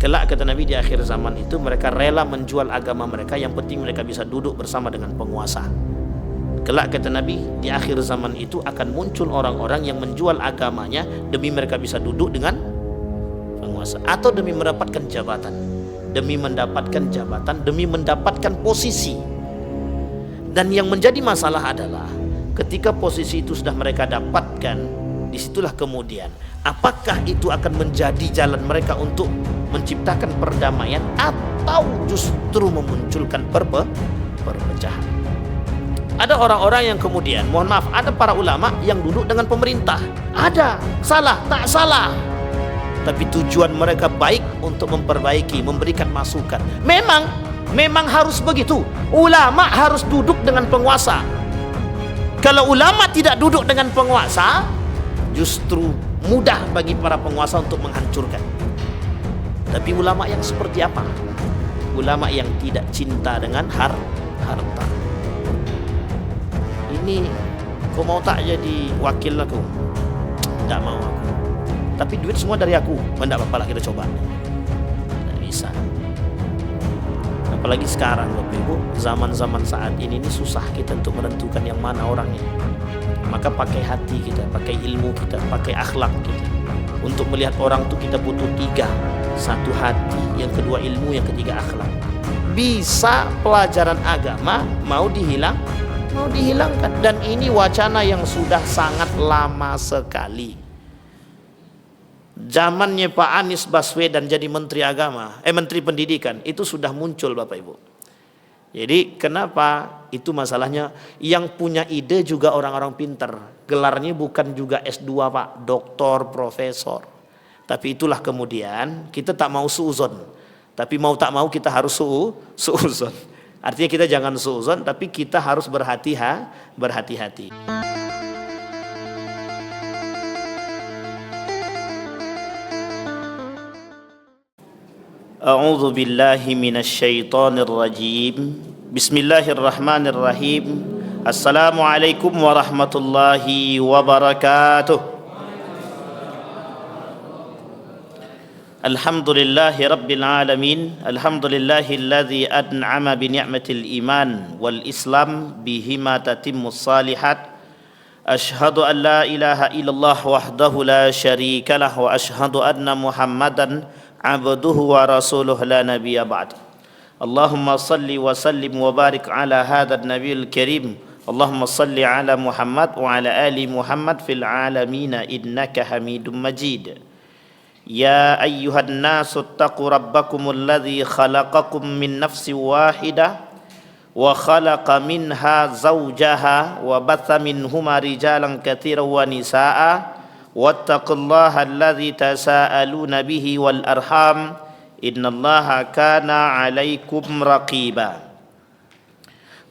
Kelak kata Nabi di akhir zaman itu mereka rela menjual agama mereka, yang penting mereka bisa duduk bersama dengan penguasa. Kelak kata Nabi di akhir zaman itu akan muncul orang-orang yang menjual agamanya demi mereka bisa duduk dengan penguasa, atau demi mendapatkan jabatan, demi mendapatkan posisi. Dan yang menjadi masalah adalah ketika posisi itu sudah mereka dapatkan, disitulah kemudian apakah itu akan menjadi jalan mereka untuk menciptakan perdamaian atau justru memunculkan perpecahan. Ada orang-orang yang kemudian, mohon maaf, ada para ulama yang duduk dengan pemerintah. Ada, salah, tak salah, tapi tujuan mereka baik untuk memperbaiki, memberikan masukan. Memang harus begitu. Ulama harus duduk dengan penguasa. Kalau ulama tidak duduk dengan penguasa, justru mudah bagi para penguasa untuk menghancurkan. Tapi ulama yang seperti apa? Ulama yang tidak cinta dengan harta. Ini kau mau tak jadi wakil aku? Tidak mau aku. Tapi duit semua dari aku. Tidak apa-apa lah, kita coba. Tidak bisa. Apalagi sekarang Bapak Ibu, zaman-zaman saat ini susah kita untuk menentukan yang mana orangnya. Maka pakai hati kita, pakai ilmu kita, pakai akhlak kita. Untuk melihat orang itu kita butuh 3. 1 hati, yang kedua ilmu, yang ketiga akhlak. Bisa pelajaran agama mau dihilangkan, dan ini wacana yang sudah sangat lama sekali. Zamannya Pak Anies Baswedan jadi Menteri Menteri Pendidikan itu sudah muncul Bapak Ibu. Jadi kenapa itu masalahnya? Yang punya ide juga orang-orang pintar. Gelarnya bukan juga S2 Pak, doktor, profesor. Tapi itulah kemudian kita tak mau suuzon. Tapi mau tak mau kita harus suuzon. Artinya kita jangan suuzon, tapi kita harus berhati-hati. A'udzu billahi minasyaitonir rajim. Bismillahirrahmanirrahim. Assalamualaikum warahmatullahi wabarakatuh. Alhamdulillahi rabbil alamin. Alhamdulillahilladzi an'ama bi ni'matil iman wal islam bihima tatimmus salihat. Ashhadu an la ilaha illallah wahdahu la syarika lah wa ashhadu anna Muhammadan abduhu wa rasuluh la nabiyya ba'd. Allahumma salli wa sallim wa barik ala hadzal nabiyil karim. Allahumma salli ala Muhammad wa ala ali Muhammad fil alamin innaka Hamidum Majid. Ya ayyuhan nasu taqu rabbakumul ladzi khalaqakum min nafsin wahidah wa khalaqa minha zawjaha wa batha minhuma rijalan katsiran wa nisaa'a wattaqullaha alladzi tasaaluna bihi wal arham innallaha kana 'alaikum raqiba.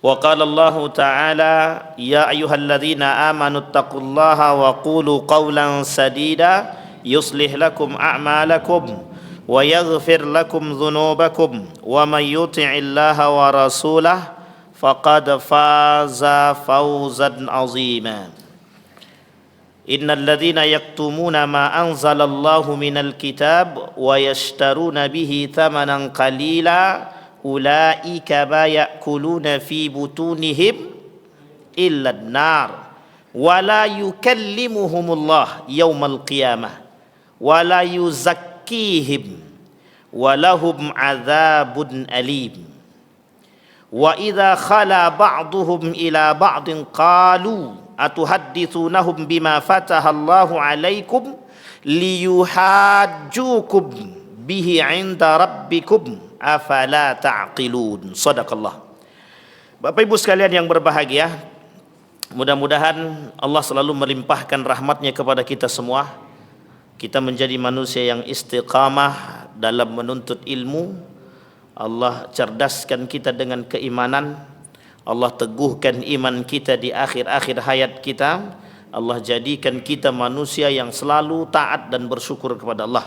Wa qala Allahu ta'ala ya ayyuhalladzina amanu taqullaha wa qulu qawlan sadida yuslih lakum a'malakum wa yaghfir lakum dhunubakum wa man yuti'illaha wa rasulahu faqad faza fawzan 'azima. Innal ladzina yaktumuna ma anzalallahu minal kitab wa yashtaruna bihi thamanan qalila ulaika ma ya'kuluna fi butunihim illa an-nar wa la yukallimuhumullah yaumal qiyamah wa la yuzakkihim wa lahum adzabun alim. Wa idza khala ba'duhum ila ba'din qalu atuhadditsunahum bima fatahallahu 'alaikum liyuhajjukum bihi 'inda rabbikum afala ta'qilun. Shadaqallah. Bapak Ibu sekalian yang berbahagia, mudah-mudahan Allah selalu melimpahkan rahmatnya kepada kita semua. Kita menjadi manusia yang istiqamah dalam menuntut ilmu. Allah cerdaskan kita dengan keimanan. Allah teguhkan iman kita di akhir-akhir hayat kita. Allah jadikan kita manusia yang selalu taat dan bersyukur kepada Allah.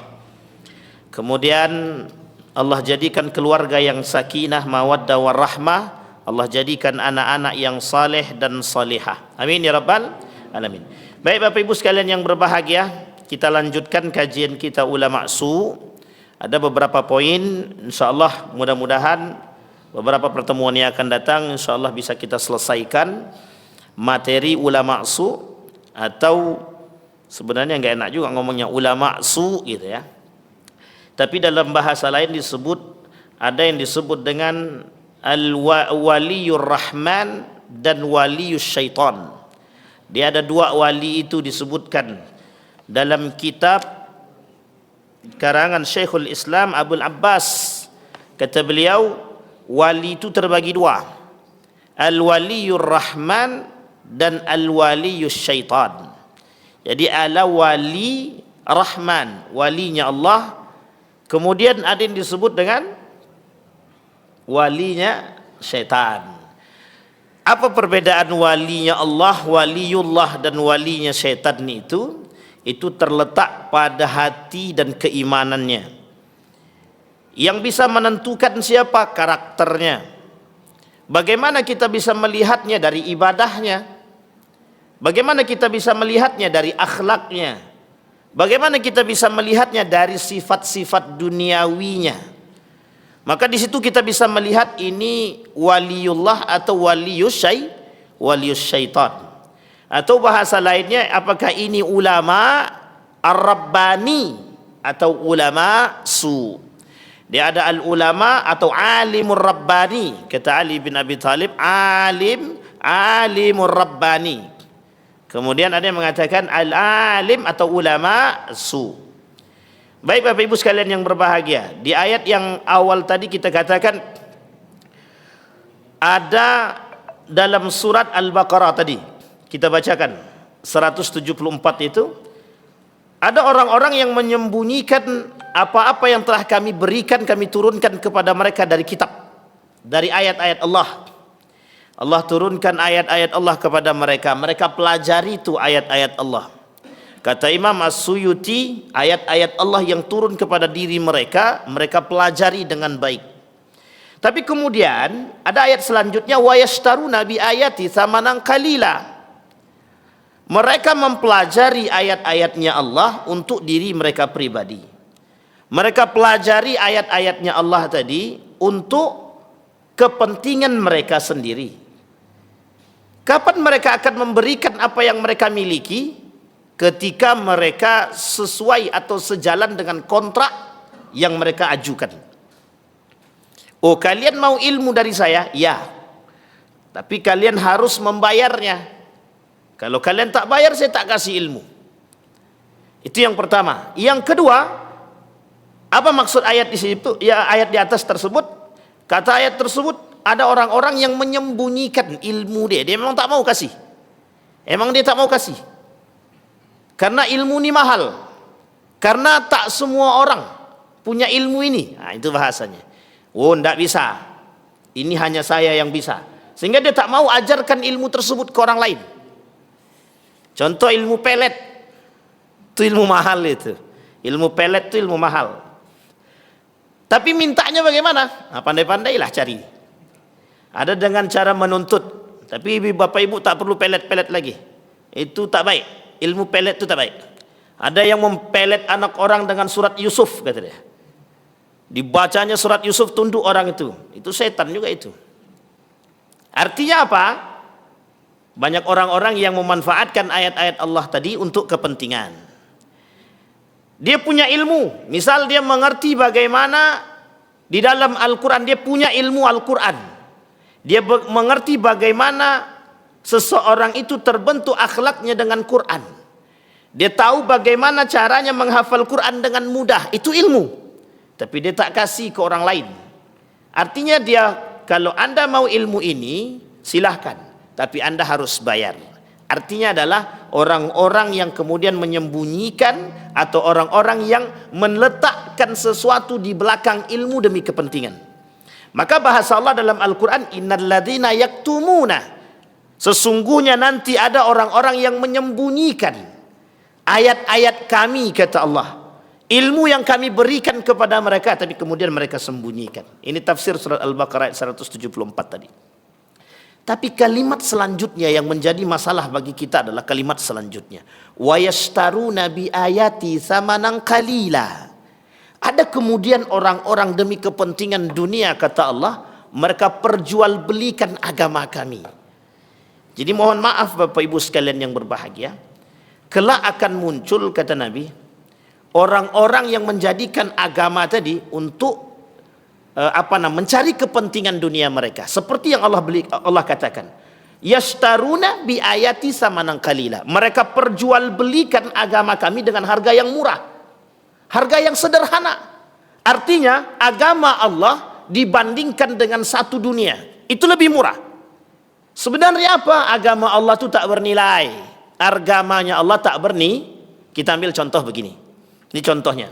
Kemudian Allah jadikan keluarga yang sakinah, mawaddah warahmah. Allah jadikan anak-anak yang saleh dan salihah. Amin ya rabbal alamin. Baik Bapak Ibu sekalian yang berbahagia, kita lanjutkan kajian kita ulama su. Ada beberapa poin, insyaallah mudah-mudahan beberapa pertemuan yang akan datang insyaallah bisa kita selesaikan materi ulama su, atau sebenarnya enggak enak juga ngomongnya ulama su gitu ya. Tapi dalam bahasa lain disebut, ada yang disebut dengan al-waliyur rahman dan waliyus syaitan. Dia ada dua wali itu disebutkan dalam kitab karangan Syekhul Islam Abdul Abbas. Kata beliau, wali itu terbagi dua, al-waliyur rahman dan al-waliyus syaitan. Jadi ala wali rahman, walinya Allah, kemudian ada yang disebut dengan walinya syaitan. Apa perbedaan walinya Allah, waliullah dan walinya syaitan itu? Itu terletak pada hati dan keimanannya. Yang bisa menentukan siapa karakternya. Bagaimana kita bisa melihatnya dari ibadahnya? Bagaimana kita bisa melihatnya dari akhlaknya? Bagaimana kita bisa melihatnya dari sifat-sifat duniawinya? Maka di situ kita bisa melihat ini waliullah atau waliyus syaitan. Atau bahasa lainnya, apakah ini ulama ar-rabbani atau ulama su. Dia ada al-ulama atau alimur rabbani. Kata Ali bin Abi Thalib, alimur rabbani. Kemudian ada yang mengatakan al-alim atau ulama su. Baik Bapak Ibu sekalian yang berbahagia, di ayat yang awal tadi kita katakan ada dalam surat Al-Baqarah tadi, kita bacakan 174 itu, ada orang-orang yang menyembunyikan apa-apa yang telah kami berikan, kami turunkan kepada mereka dari kitab, dari ayat-ayat Allah. Allah turunkan ayat-ayat Allah kepada mereka, mereka pelajari itu ayat-ayat Allah. Kata Imam As-Suyuti, ayat-ayat Allah yang turun kepada diri mereka, mereka pelajari dengan baik. Tapi kemudian ada ayat selanjutnya, wa yashtaruna bi ayati tsamanan qalila. Mereka mempelajari ayat-ayatnya Allah untuk diri mereka pribadi. Mereka pelajari ayat-ayatnya Allah tadi untuk kepentingan mereka sendiri. Kapan mereka akan memberikan apa yang mereka miliki? Ketika mereka sesuai atau sejalan dengan kontrak yang mereka ajukan. Oh, kalian mau ilmu dari saya? Ya. Tapi kalian harus membayarnya. Kalau kalian tak bayar, saya tak kasih ilmu. Itu yang pertama. Yang kedua, apa maksud ayat di situ? Ya, ayat di atas tersebut. Kata ayat tersebut, ada orang-orang yang menyembunyikan ilmu dia. Dia memang tak mau kasih. Emang dia tak mau kasih. Karena ilmu ini mahal. Karena tak semua orang punya ilmu ini. Nah, itu bahasanya. Oh, tidak bisa. Ini hanya saya yang bisa. Sehingga dia tak mau ajarkan ilmu tersebut ke orang lain. Contoh ilmu pelet. Itu ilmu mahal itu. Ilmu pelet itu ilmu mahal. Tapi mintanya bagaimana? Nah, pandai-pandailah cari. Ada dengan cara menuntut. Tapi Bapak Ibu tak perlu pelet-pelet lagi. Itu tak baik. Ilmu pelet itu tak baik. Ada yang mempelet anak orang dengan surat Yusuf, kata dia. Dibacanya surat Yusuf, tunduk orang itu. Itu setan juga itu. Artinya apa? Banyak orang-orang yang memanfaatkan ayat-ayat Allah tadi untuk kepentingan. Dia punya ilmu. Misal dia mengerti bagaimana di dalam Al-Quran. Dia punya ilmu Al-Quran. Dia mengerti bagaimana seseorang itu terbentuk akhlaknya dengan Quran. Dia tahu bagaimana caranya menghafal Quran dengan mudah. Itu ilmu. Tapi dia tak kasih ke orang lain. Artinya dia, kalau Anda mau ilmu ini, silahkan. Tapi Anda harus bayar. Artinya adalah orang-orang yang kemudian menyembunyikan atau orang-orang yang meletakkan sesuatu di belakang ilmu demi kepentingan. Maka bahasa Allah dalam Al-Quran, innalladzina yaktumuna, sesungguhnya nanti ada orang-orang yang menyembunyikan ayat-ayat kami, kata Allah. Ilmu yang kami berikan kepada mereka, tapi kemudian mereka sembunyikan. Ini tafsir surat Al-Baqarah ayat 174 tadi. Tapi kalimat selanjutnya yang menjadi masalah bagi kita adalah kalimat selanjutnya. Wa yashtaruna bi ayati tsamanan qalila. Ada kemudian orang-orang demi kepentingan dunia, kata Allah, mereka perjualbelikan agama kami. Jadi mohon maaf Bapak Ibu sekalian yang berbahagia, kelak akan muncul, kata Nabi, orang-orang yang menjadikan agama tadi untuk mencari kepentingan dunia mereka. Seperti yang Allah katakan, yashtaruna bi ayati samanan qalila. Mereka perjualbelikan agama kami dengan harga yang murah, harga yang sederhana. Artinya agama Allah dibandingkan dengan satu dunia itu lebih murah. Sebenarnya apa? Agama Allah itu tak bernilai. Agamanya Allah tak bernilai. Kita ambil contoh begini. Ini contohnya.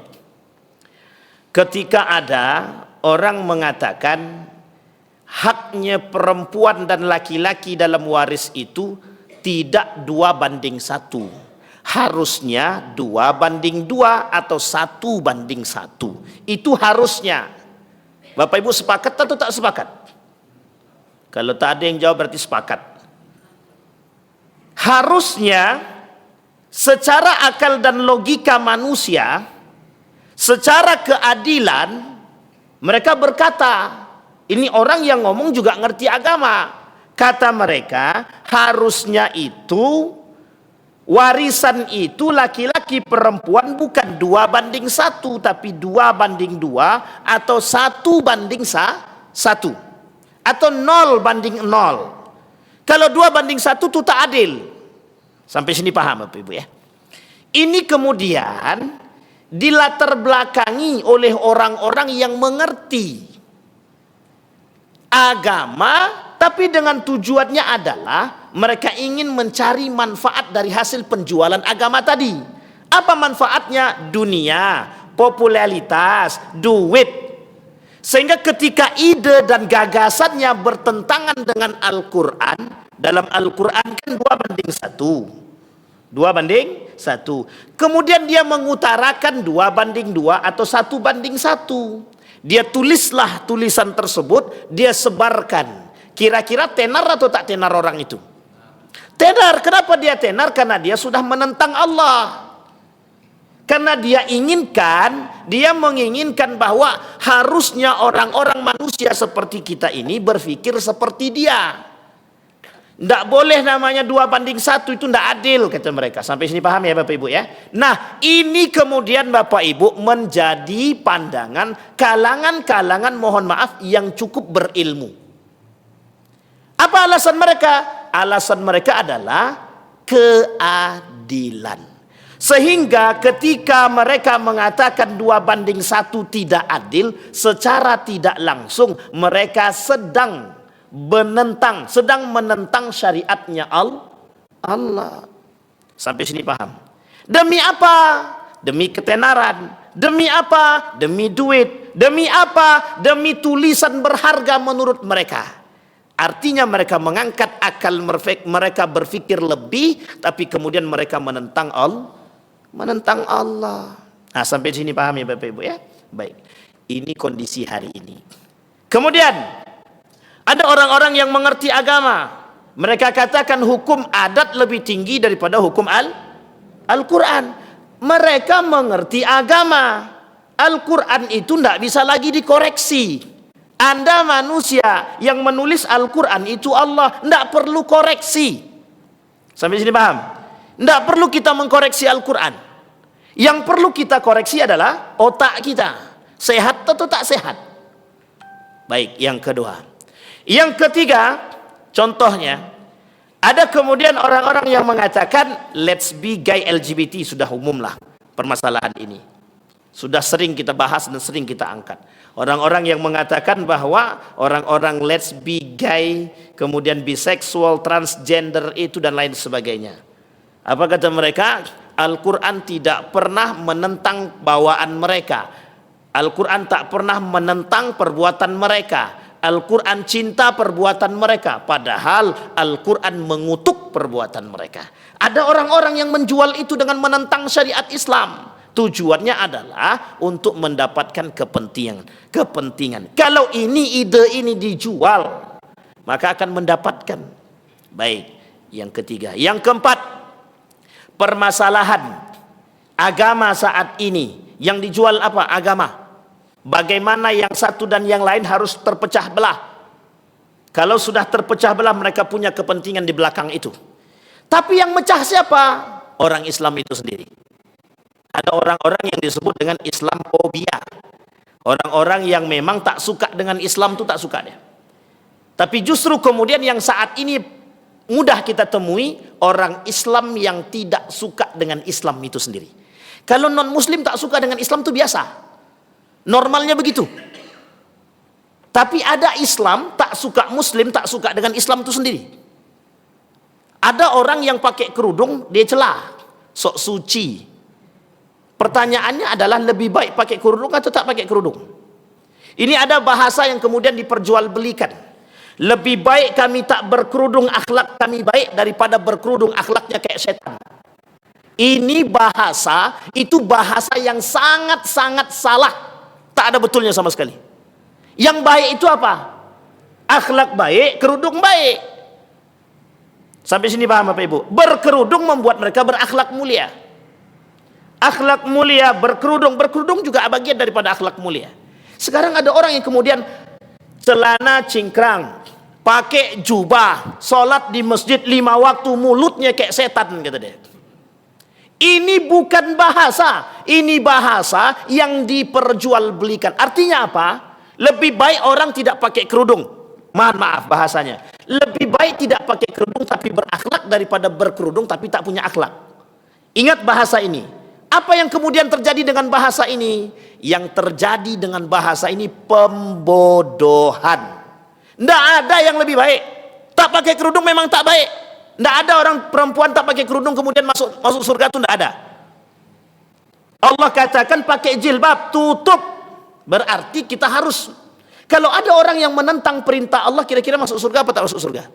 Ketika ada orang mengatakan haknya perempuan dan laki-laki dalam waris itu tidak 2:1, harusnya 2:2 atau 1:1. Itu harusnya. Bapak Ibu sepakat atau tak sepakat? Kalau tak ada yang jawab berarti sepakat. Harusnya secara akal dan logika manusia, secara keadilan, mereka berkata, ini orang yang ngomong juga ngerti agama. Kata mereka, harusnya itu warisan itu laki-laki perempuan bukan 2:1, tapi 2:2 atau 1:1 atau 0:0. Kalau 2:1 itu tak adil. Sampai sini paham Bapak Ibu ya? Ini kemudian dilatar belakangi oleh orang-orang yang mengerti agama, tapi dengan tujuannya adalah mereka ingin mencari manfaat dari hasil penjualan agama tadi. Apa manfaatnya? Dunia, popularitas, duit. Sehingga ketika ide dan gagasannya bertentangan dengan Al-Quran, dalam Al-Quran kan 2:1. 2:1. Kemudian dia mengutarakan 2:2 atau 1:1. Dia tulislah tulisan tersebut, dia sebarkan. Kira-kira tenar atau tak tenar orang itu? Tenar. Kenapa dia tenar? Karena dia sudah menentang Allah. Karena dia menginginkan bahwa harusnya orang-orang manusia seperti kita ini berpikir seperti dia. Tidak boleh namanya 2:1, itu tidak adil, kata mereka. Sampai sini paham ya Bapak Ibu ya? Nah, ini kemudian Bapak Ibu menjadi pandangan kalangan-kalangan, mohon maaf, yang cukup berilmu. Apa alasan mereka? Alasan mereka adalah keadilan. Sehingga ketika mereka mengatakan 2:1 tidak adil, secara tidak langsung mereka sedang menentang syariatnya Allah. Sampai sini paham? Demi apa? Demi ketenaran. Demi apa? Demi duit. Demi apa? Demi tulisan berharga menurut mereka. Artinya mereka mengangkat akal mereka, berpikir lebih, tapi kemudian mereka menentang Allah. Nah, sampai sini paham ya Bapak Ibu ya? Baik. Ini kondisi hari ini. Kemudian ada orang-orang yang mengerti agama. Mereka katakan hukum adat lebih tinggi daripada hukum Al-Quran. Mereka mengerti agama. Al-Quran itu tidak bisa lagi dikoreksi. Anda manusia yang menulis Al-Quran itu Allah, tidak perlu koreksi. Sampai sini paham? Tidak perlu kita mengkoreksi Al-Quran. Yang perlu kita koreksi adalah otak kita. Sehat atau tak sehat? Baik, yang kedua. Yang ketiga, contohnya, ada kemudian orang-orang yang mengatakan let's be gay LGBT. Sudah umum lah permasalahan ini. Sudah sering kita bahas dan sering kita angkat. Orang-orang yang mengatakan bahwa orang-orang let's be gay, kemudian biseksual, transgender itu dan lain sebagainya. Apa kata mereka? Al-Quran tidak pernah menentang bawaan mereka. Al-Quran tak pernah menentang perbuatan mereka. Al-Quran cinta perbuatan mereka. Padahal Al-Quran mengutuk perbuatan mereka. Ada orang-orang yang menjual itu dengan menentang syariat Islam. Tujuannya adalah untuk mendapatkan kepentingan. Kalau ide ini dijual, maka akan mendapatkan. Baik, yang ketiga. Yang keempat, permasalahan agama saat ini yang dijual apa? Agama. Bagaimana yang satu dan yang lain harus terpecah belah. Kalau sudah terpecah belah, mereka punya kepentingan di belakang itu. Tapi yang mecah siapa? Orang Islam itu sendiri. Ada orang-orang yang disebut dengan Islamophobia. Orang-orang yang memang tak suka dengan Islam itu tak suka dia. Tapi justru kemudian yang saat ini mudah kita temui orang Islam yang tidak suka dengan Islam itu sendiri. Kalau non Muslim tak suka dengan Islam itu biasa. Normalnya begitu. Tapi ada Islam tak suka Muslim, tak suka dengan Islam itu sendiri. Ada orang yang pakai kerudung, dia celah, sok suci. Pertanyaannya adalah lebih baik pakai kerudung atau tak pakai kerudung? Ini ada bahasa yang kemudian diperjualbelikan. Lebih baik kami tak berkerudung, akhlak kami baik, daripada berkerudung akhlaknya kayak setan. Ini bahasa, itu bahasa yang sangat-sangat salah. Tak ada betulnya sama sekali. Yang baik itu apa? Akhlak baik, kerudung baik. Sampai sini paham Bapak Ibu? Berkerudung membuat mereka berakhlak mulia. Akhlak mulia, berkerudung juga bagian daripada akhlak mulia. Sekarang ada orang yang kemudian celana cingkrang, pakai jubah, sholat di masjid 5 waktu, mulutnya kayak setan, kata dia. Ini bukan bahasa, ini bahasa yang diperjualbelikan. Artinya apa? Lebih baik orang tidak pakai kerudung. Maaf bahasanya. Lebih baik tidak pakai kerudung tapi berakhlak daripada berkerudung tapi tak punya akhlak. Ingat bahasa ini. Apa yang kemudian terjadi dengan bahasa ini? Yang terjadi dengan bahasa ini pembodohan. Tidak ada yang lebih baik. Tak pakai kerudung memang tak baik. Tidak ada orang perempuan tak pakai kerudung kemudian masuk surga, itu tidak ada. Allah katakan pakai jilbab, tutup. Berarti kita harus. Kalau ada orang yang menentang perintah Allah, kira-kira masuk surga apa tak masuk surga?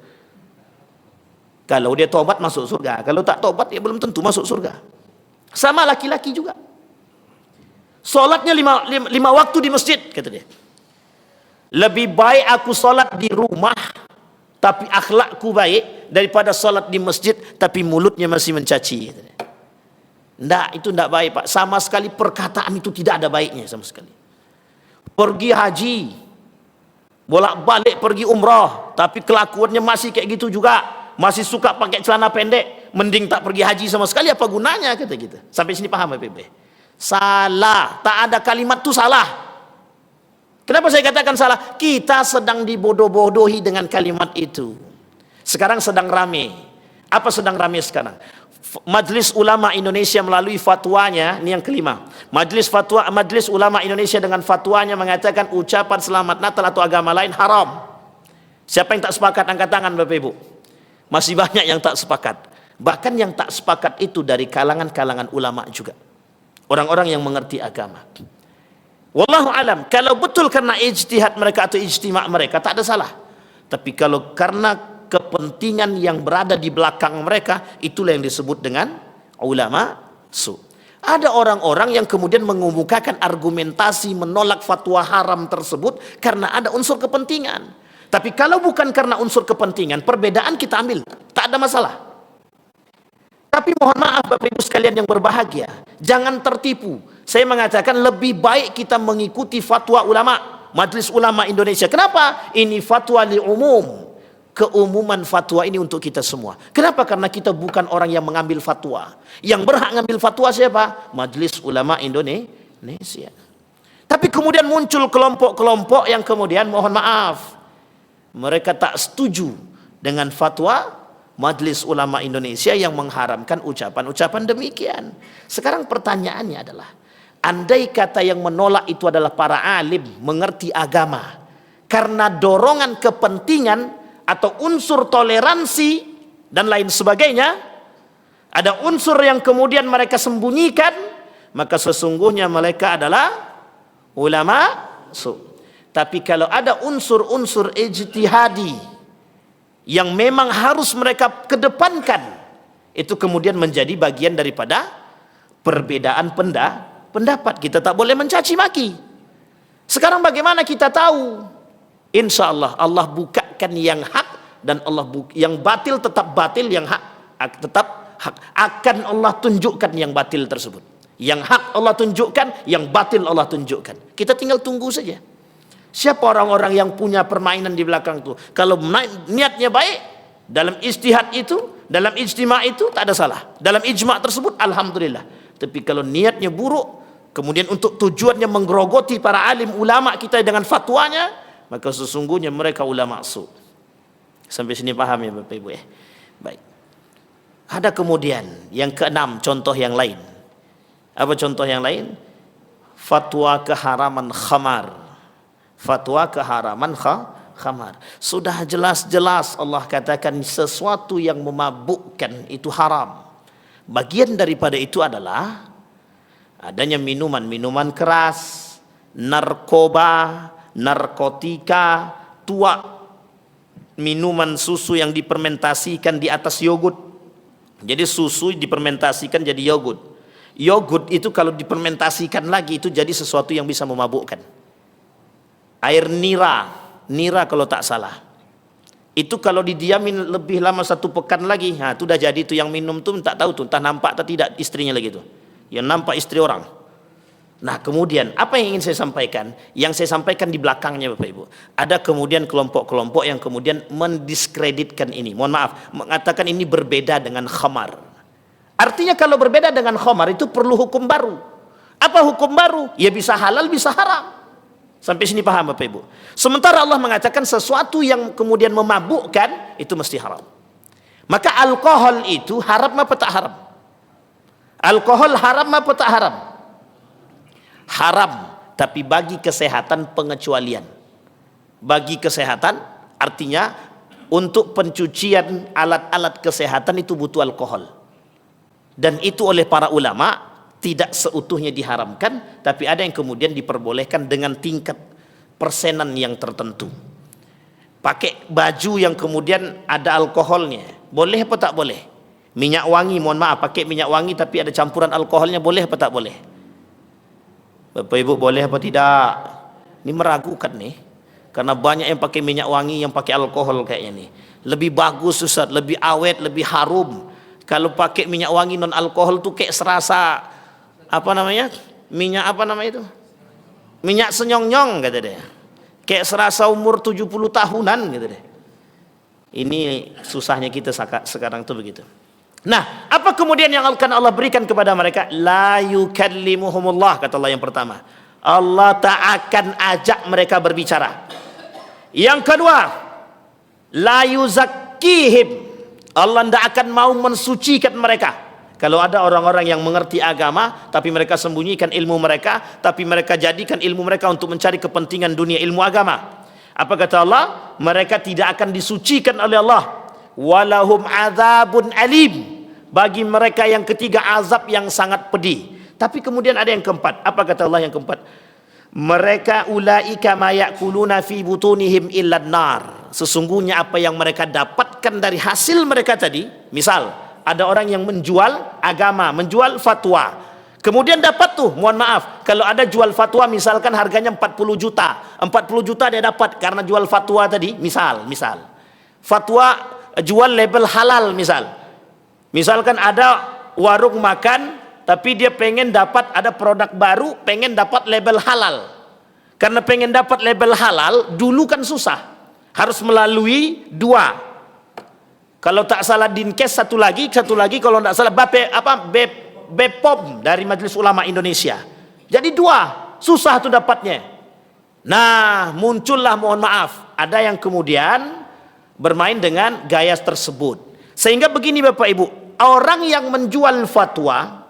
Kalau dia tobat masuk surga. Kalau tak tobat ya belum tentu masuk surga. Sama laki-laki juga. Solatnya lima waktu di masjid, kata dia. Lebih baik aku solat di rumah tapi akhlakku baik daripada solat di masjid tapi mulutnya masih mencaci. Tidak, itu tidak baik Pak. Sama sekali perkataan itu tidak ada baiknya sama sekali. Pergi haji, bolak-balik pergi umrah, tapi kelakuannya masih kayak gitu juga, masih suka pakai celana pendek, mending tak pergi haji sama sekali, apa gunanya, kata kita. Sampai sini paham PB? Salah, tak ada kalimat itu salah. Kenapa saya katakan salah? Kita sedang dibodoh-bodohi dengan kalimat itu. Sekarang sedang rame. Apa sedang rame sekarang? Majelis Ulama Indonesia melalui fatwanya, ini yang kelima. Majelis Ulama Indonesia dengan fatwanya mengatakan ucapan selamat Natal atau agama lain haram. Siapa yang tak sepakat angkat tangan Bapak Ibu? Masih banyak yang tak sepakat. Bahkan yang tak sepakat itu dari kalangan-kalangan ulama juga. Orang-orang yang mengerti agama. Wallahu alam, kalau betul karena ijtihad mereka atau ijtima' mereka tak ada salah. Tapi kalau karena kepentingan yang berada di belakang mereka, itulah yang disebut dengan ulama su. Ada orang-orang yang kemudian mengemukakan argumentasi menolak fatwa haram tersebut karena ada unsur kepentingan. Tapi kalau bukan karena unsur kepentingan, perbedaan kita ambil, tak ada masalah. Tapi mohon maaf Bapak Ibu sekalian yang berbahagia, jangan tertipu. Saya mengatakan lebih baik kita mengikuti fatwa ulama, Majelis Ulama Indonesia. Kenapa? Ini fatwa li umum. Keumuman fatwa ini untuk kita semua. Kenapa? Karena kita bukan orang yang mengambil fatwa. Yang berhak mengambil fatwa siapa? Majelis Ulama Indonesia. Tapi kemudian muncul kelompok-kelompok yang kemudian mohon maaf, mereka tak setuju dengan fatwa Majelis Ulama Indonesia yang mengharamkan ucapan-ucapan demikian. Sekarang pertanyaannya adalah, andai kata yang menolak itu adalah para alim, mengerti agama, karena dorongan kepentingan atau unsur toleransi dan lain sebagainya, ada unsur yang kemudian mereka sembunyikan, maka sesungguhnya mereka adalah ulama su. Tapi kalau ada unsur-unsur ijtihadi yang memang harus mereka kedepankan, itu kemudian menjadi bagian daripada perbedaan pendapat. Kita tak boleh mencaci maki. Sekarang bagaimana kita tahu? Insya Allah Allah bukakan yang hak dan Allah yang batil tetap batil, yang hak tetap hak. Akan Allah tunjukkan yang batil tersebut. Yang hak Allah tunjukkan, yang batil Allah tunjukkan. Kita tinggal tunggu saja. Siapa orang-orang yang punya permainan di belakang itu? Kalau niatnya baik, dalam ijtihad itu, dalam ijtima' itu tak ada salah. Dalam ijma' tersebut alhamdulillah. Tapi kalau niatnya buruk, kemudian untuk tujuannya menggerogoti para alim ulama kita dengan fatwanya, maka sesungguhnya mereka ulama su. Sampai sini paham ya Bapak Ibu ya? Baik. Ada kemudian yang keenam, contoh yang lain. Apa contoh yang lain? Fatwa keharaman khamar. Fatwa keharaman khamar. Sudah jelas-jelas Allah katakan sesuatu yang memabukkan itu haram. Bagian daripada itu adalah adanya minuman keras, narkoba, narkotika, tuak, minuman susu yang dipermentasikan di atas yogurt. Jadi susu dipermentasikan jadi yogurt. Yogurt itu kalau dipermentasikan lagi itu jadi sesuatu yang bisa memabukkan. Air nira kalau tak salah. Itu kalau didiamin lebih lama 1 pekan lagi, itu dah jadi itu yang minum tuh tak tahu tuh entah nampak atau tidak istrinya lagi tuh. Yang nampak istri orang. Nah kemudian apa yang ingin saya sampaikan? Yang saya sampaikan di belakangnya Bapak Ibu. Ada kemudian kelompok-kelompok yang kemudian mendiskreditkan ini. Mohon maaf, mengatakan ini berbeda dengan khamar. Artinya kalau berbeda dengan khamar itu perlu hukum baru. Apa hukum baru? Ya bisa halal, bisa haram. Sampai sini paham Bapak Ibu. Sementara Allah mengatakan sesuatu yang kemudian memabukkan itu mesti haram. Maka alkohol itu haram apa tak haram? Alkohol haram apa tak haram? Haram, tapi bagi kesehatan pengecualian. Bagi kesehatan artinya untuk pencucian alat-alat kesehatan itu butuh alkohol. Dan itu oleh para ulama tidak seutuhnya diharamkan, tapi ada yang kemudian diperbolehkan dengan tingkat persenan yang tertentu. Pakai baju yang kemudian ada alkoholnya, boleh apa tak boleh? Minyak wangi, mohon maaf, pakai minyak wangi tapi ada campuran alkoholnya, boleh apa tak boleh? Bapak Ibu boleh apa tidak? Ini meragukan nih, karena banyak yang pakai minyak wangi yang pakai alkohol kayaknya nih. Lebih bagus Ustaz, lebih awet, lebih harum. Kalau pakai minyak wangi non alkohol tuh kayak serasa apa namanya? Minyak apa namanya itu? Minyak senyong-nyong kata dia. Kayak serasa umur 70 tahunan gitu deh. Ini susahnya kita sekarang tuh begitu. Nah, apa kemudian yang akan Allah berikan kepada mereka? La yukallimuhumullah, kata Allah yang pertama. Allah tak akan ajak mereka berbicara. Yang kedua, la yuzakkihim. Allah tidak akan mau mensucikan mereka. Kalau ada orang-orang yang mengerti agama tapi mereka sembunyikan ilmu mereka, tapi mereka jadikan ilmu mereka untuk mencari kepentingan dunia, ilmu agama. Apa kata Allah? Mereka tidak akan disucikan oleh Allah. Walahum adzabun alim. Bagi mereka yang ketiga azab yang sangat pedih. Tapi kemudian ada yang keempat. Apa kata Allah yang keempat? Mereka ulaika ma yakuluna fi butunihim illa nar. Sesungguhnya apa yang mereka dapatkan dari hasil mereka tadi, misal ada orang yang menjual agama, menjual fatwa. Kemudian dapat tuh, mohon maaf, kalau ada jual fatwa misalkan harganya 40 juta. 40 juta dia dapat karena jual fatwa tadi, misal. Fatwa jual label halal misal. Misalkan ada warung makan tapi dia pengen dapat ada produk baru, pengen dapat label halal. Karena pengen dapat label halal, dulu kan susah. Harus melalui 2. Kalau tak salah Dinkes satu lagi kalau tak salah BPOM dari Majelis Ulama Indonesia. Jadi 2, susah tuh dapatnya. Nah, muncullah mohon maaf, ada yang kemudian bermain dengan gaya tersebut. Sehingga begini Bapak Ibu, orang yang menjual fatwa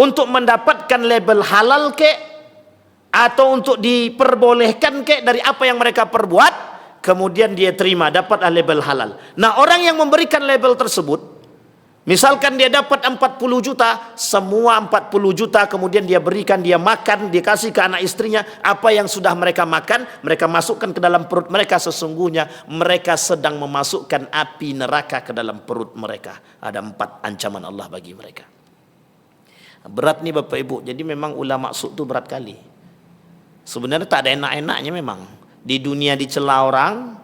untuk mendapatkan label halal kek atau untuk diperbolehkan kek dari apa yang mereka perbuat, kemudian dia terima dapat label halal. Nah, orang yang memberikan label tersebut, misalkan dia dapat 40 juta, semua 40 juta kemudian dia berikan, dia makan, dia kasih ke anak istrinya. Apa yang sudah mereka makan, mereka masukkan ke dalam perut mereka. Sesungguhnya mereka sedang memasukkan api neraka ke dalam perut mereka. Ada 4 ancaman Allah bagi mereka. Berat nih Bapak Ibu. Jadi memang ulama su' itu berat kali. Sebenarnya tak ada enak-enaknya memang. Di dunia dicela orang,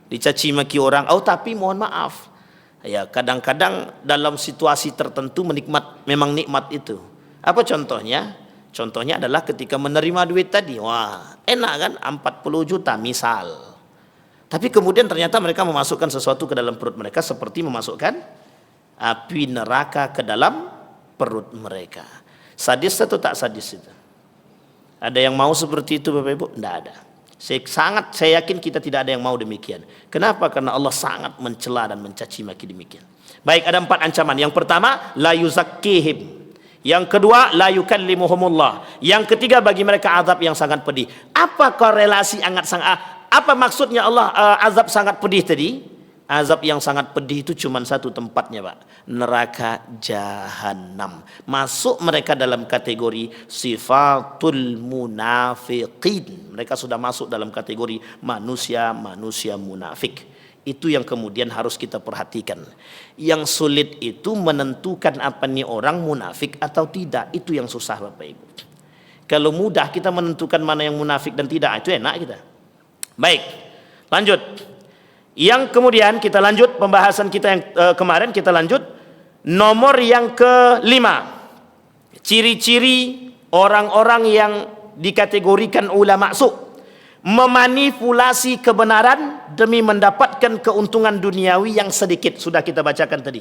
dicaci maki orang. Oh tapi mohon maaf, ya kadang-kadang dalam situasi tertentu memang nikmat itu. Apa contohnya? Contohnya adalah ketika menerima duit tadi. Wah, enak kan? 40 juta misal. Tapi kemudian ternyata mereka memasukkan sesuatu ke dalam perut mereka seperti memasukkan api neraka ke dalam perut mereka. Sadis atau tak sadis itu? Ada yang mau seperti itu Bapak Ibu? Tidak ada. Saya yakin kita tidak ada yang mau demikian. Kenapa? Karena Allah sangat mencela dan mencaci maki demikian. Baik, ada 4 ancaman. Yang pertama, la yuzakkihim. Yang kedua, la yukallimuhumullah. Yang ketiga, bagi mereka azab yang sangat pedih. Apa korelasi apa maksudnya Allah azab sangat pedih tadi? Azab yang sangat pedih itu cuma satu tempatnya, Pak. Neraka jahanam. Masuk mereka dalam kategori sifatul munafiqin. Mereka sudah masuk dalam kategori manusia munafik. Itu yang kemudian harus kita perhatikan. Yang sulit itu menentukan apa nih orang munafik atau tidak. Itu yang susah Bapak Ibu. Kalau mudah kita menentukan mana yang munafik dan tidak, itu enak kita. Baik, lanjut. Yang kemudian kita lanjut pembahasan kita yang kemarin, kita lanjut nomor yang kelima. Ciri-ciri orang-orang yang dikategorikan ulama su', memanipulasi kebenaran demi mendapatkan keuntungan duniawi yang sedikit. Sudah kita bacakan tadi.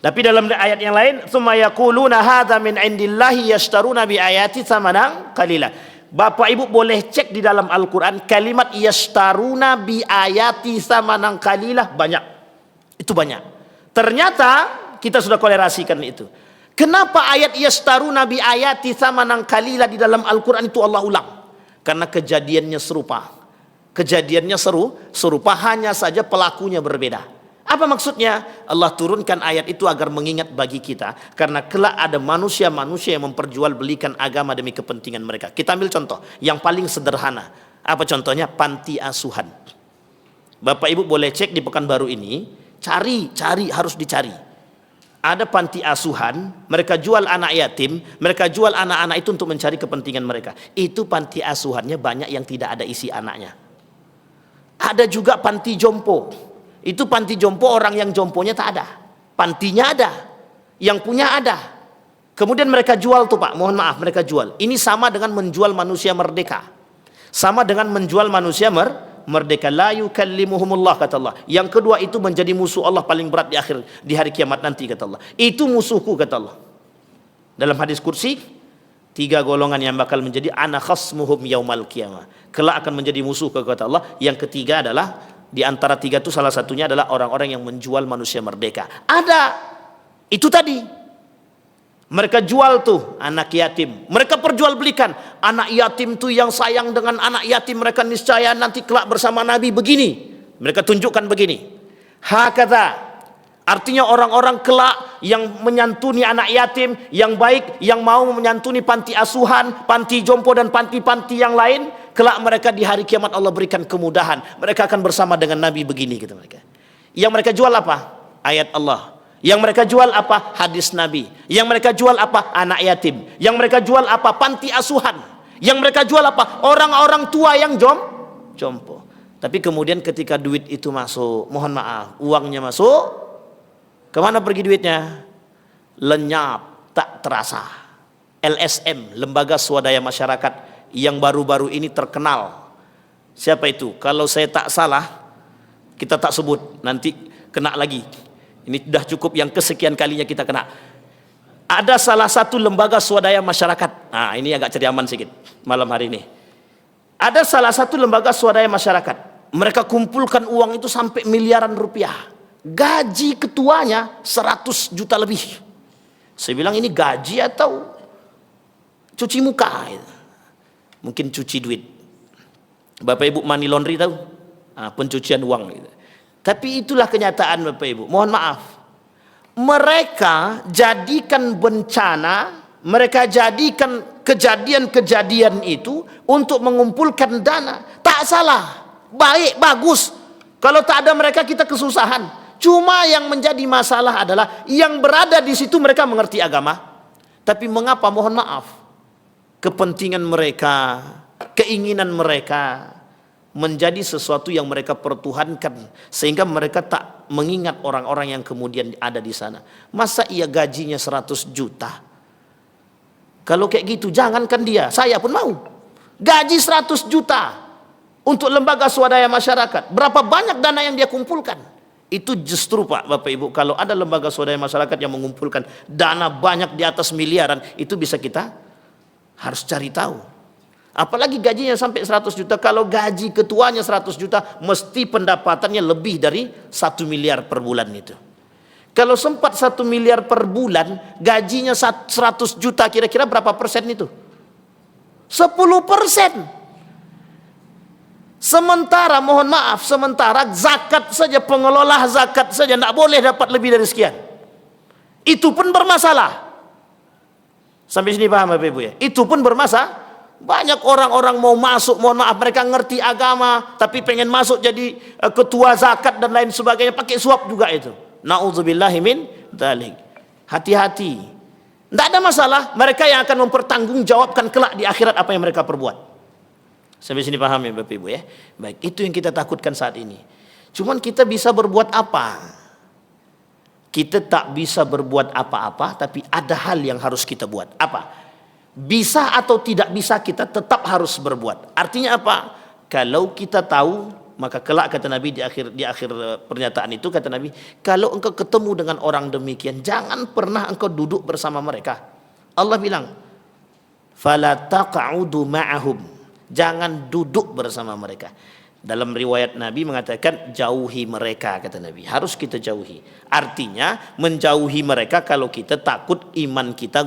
Tapi dalam ayat yang lain, tsumma yaquluna hadza min indillahi yashtaruna bi ayati tsamanan qalila. Bapak Ibu boleh cek di dalam Al-Quran, kalimat yashtaruna bi ayati tsamanan qalila banyak. Itu banyak. Ternyata kita sudah kolerasikan itu. Kenapa ayat yashtaruna bi ayati tsamanan qalila di dalam Al-Quran itu Allah ulang? Karena kejadiannya serupa. Kejadiannya serupa, hanya saja pelakunya berbeda. Apa maksudnya? Allah turunkan ayat itu agar mengingat bagi kita. Karena kelak ada manusia-manusia yang memperjualbelikan agama demi kepentingan mereka. Kita ambil contoh yang paling sederhana. Apa contohnya? Panti asuhan. Bapak Ibu boleh cek di Pekanbaru ini. Cari, harus dicari. Ada panti asuhan, mereka jual anak yatim, mereka jual anak-anak itu untuk mencari kepentingan mereka. Itu panti asuhannya banyak yang tidak ada isi anaknya. Ada juga panti jompo. Itu panti jompo orang yang jomponya tak ada. Pantinya ada, yang punya ada. Kemudian mereka jual tuh Pak, mohon maaf mereka jual. Ini sama dengan menjual manusia merdeka. Sama dengan menjual manusia merdeka. La yukallimuhumullah kata Allah. Yang kedua itu menjadi musuh Allah paling berat di hari kiamat nanti kata Allah. Itu musuhku kata Allah. Dalam hadis kursi, 3 golongan yang bakal menjadi ana khasmuhum yaumal qiyamah. Kelak akan menjadi musuh kata Allah. Yang ketiga adalah di antara 3 itu salah satunya adalah orang-orang yang menjual manusia merdeka. Ada. Itu tadi. Mereka jual tuh anak yatim. Mereka perjualbelikan anak yatim tuh yang sayang dengan anak yatim mereka niscaya nanti kelak bersama Nabi begini. Mereka tunjukkan begini. Hakadha. Artinya orang-orang kelak yang menyantuni anak yatim yang baik, yang mau menyantuni panti asuhan, panti jompo dan panti-panti yang lain, kelak mereka di hari kiamat Allah berikan kemudahan. Mereka akan bersama dengan Nabi begini gitu mereka. Yang mereka jual apa? Ayat Allah. Yang mereka jual apa? Hadis Nabi. Yang mereka jual apa? Anak yatim. Yang mereka jual apa? Panti asuhan. Yang mereka jual apa? Orang-orang tua yang jompo. Tapi kemudian ketika duit itu masuk, mohon maaf, uangnya masuk, kemana pergi duitnya? Lenyap, tak terasa. LSM, Lembaga Swadaya Masyarakat, yang baru-baru ini terkenal. Siapa itu? Kalau saya tak salah, kita tak sebut, nanti kena lagi. Ini sudah cukup yang kesekian kalinya kita kena. Ada salah satu lembaga swadaya masyarakat. Nah, ini agak cari aman sedikit malam hari ini. Ada salah satu lembaga swadaya masyarakat. Mereka kumpulkan uang itu sampai miliaran rupiah. Gaji ketuanya 100 juta lebih. Saya bilang ini gaji atau cuci muka? Mungkin cuci duit. Bapak Ibu money laundry tahu? Pencucian uang gitu. Tapi itulah kenyataan Bapak Ibu. Mohon maaf. Mereka jadikan bencana, mereka jadikan kejadian-kejadian itu untuk mengumpulkan dana. Tak salah, baik, bagus. Kalau tak ada mereka kita kesusahan. Cuma yang menjadi masalah adalah yang berada di situ mereka mengerti agama. Tapi mengapa, mohon maaf, kepentingan mereka, keinginan mereka menjadi sesuatu yang mereka pertuhankan sehingga mereka tak mengingat orang-orang yang kemudian ada di sana. Masa ia gajinya 100 juta Kalau kayak gitu, jangankan dia, saya pun mau. Gaji 100 juta untuk lembaga swadaya masyarakat. Berapa banyak dana yang dia kumpulkan? Itu justru Pak, Bapak Ibu, kalau ada lembaga swadaya masyarakat yang mengumpulkan dana banyak di atas miliaran, itu bisa kita harus cari tahu. Apalagi gajinya sampai 100 juta. Kalau gaji ketuanya 100 juta, mesti pendapatannya lebih dari 1 miliar per bulan itu. Kalau sempat 1 miliar per bulan, gajinya 100 juta, kira-kira berapa persen itu? 10%. Sementara, mohon maaf, sementara zakat saja, pengelola zakat saja tidak boleh dapat lebih dari sekian. Itu pun bermasalah. Sampai sini paham Bapak Ibu ya? Itu pun bermasalah. Banyak orang-orang mau masuk, mohon maaf, mereka ngerti agama, tapi pengen masuk jadi ketua zakat dan lain sebagainya, pakai suap juga itu. Na'udzubillahi min dzalik. Hati-hati. Tidak ada masalah, mereka yang akan mempertanggungjawabkan kelak di akhirat apa yang mereka perbuat. Sampai sini paham ya Bapak Ibu ya? Baik, itu yang kita takutkan saat ini. Cuman kita bisa berbuat apa? Kita tak bisa berbuat apa-apa, tapi ada hal yang harus kita buat. Apa? Bisa atau tidak bisa, kita tetap harus berbuat. Artinya apa? Kalau kita tahu, maka kelak kata Nabi di akhir pernyataan itu, kata Nabi, kalau engkau ketemu dengan orang demikian, jangan pernah engkau duduk bersama mereka. Allah bilang, fala taq'udu ma'ahum, jangan duduk bersama mereka. Dalam riwayat Nabi mengatakan jauhi mereka, kata Nabi. Harus kita jauhi. Artinya menjauhi mereka kalau kita takut iman kita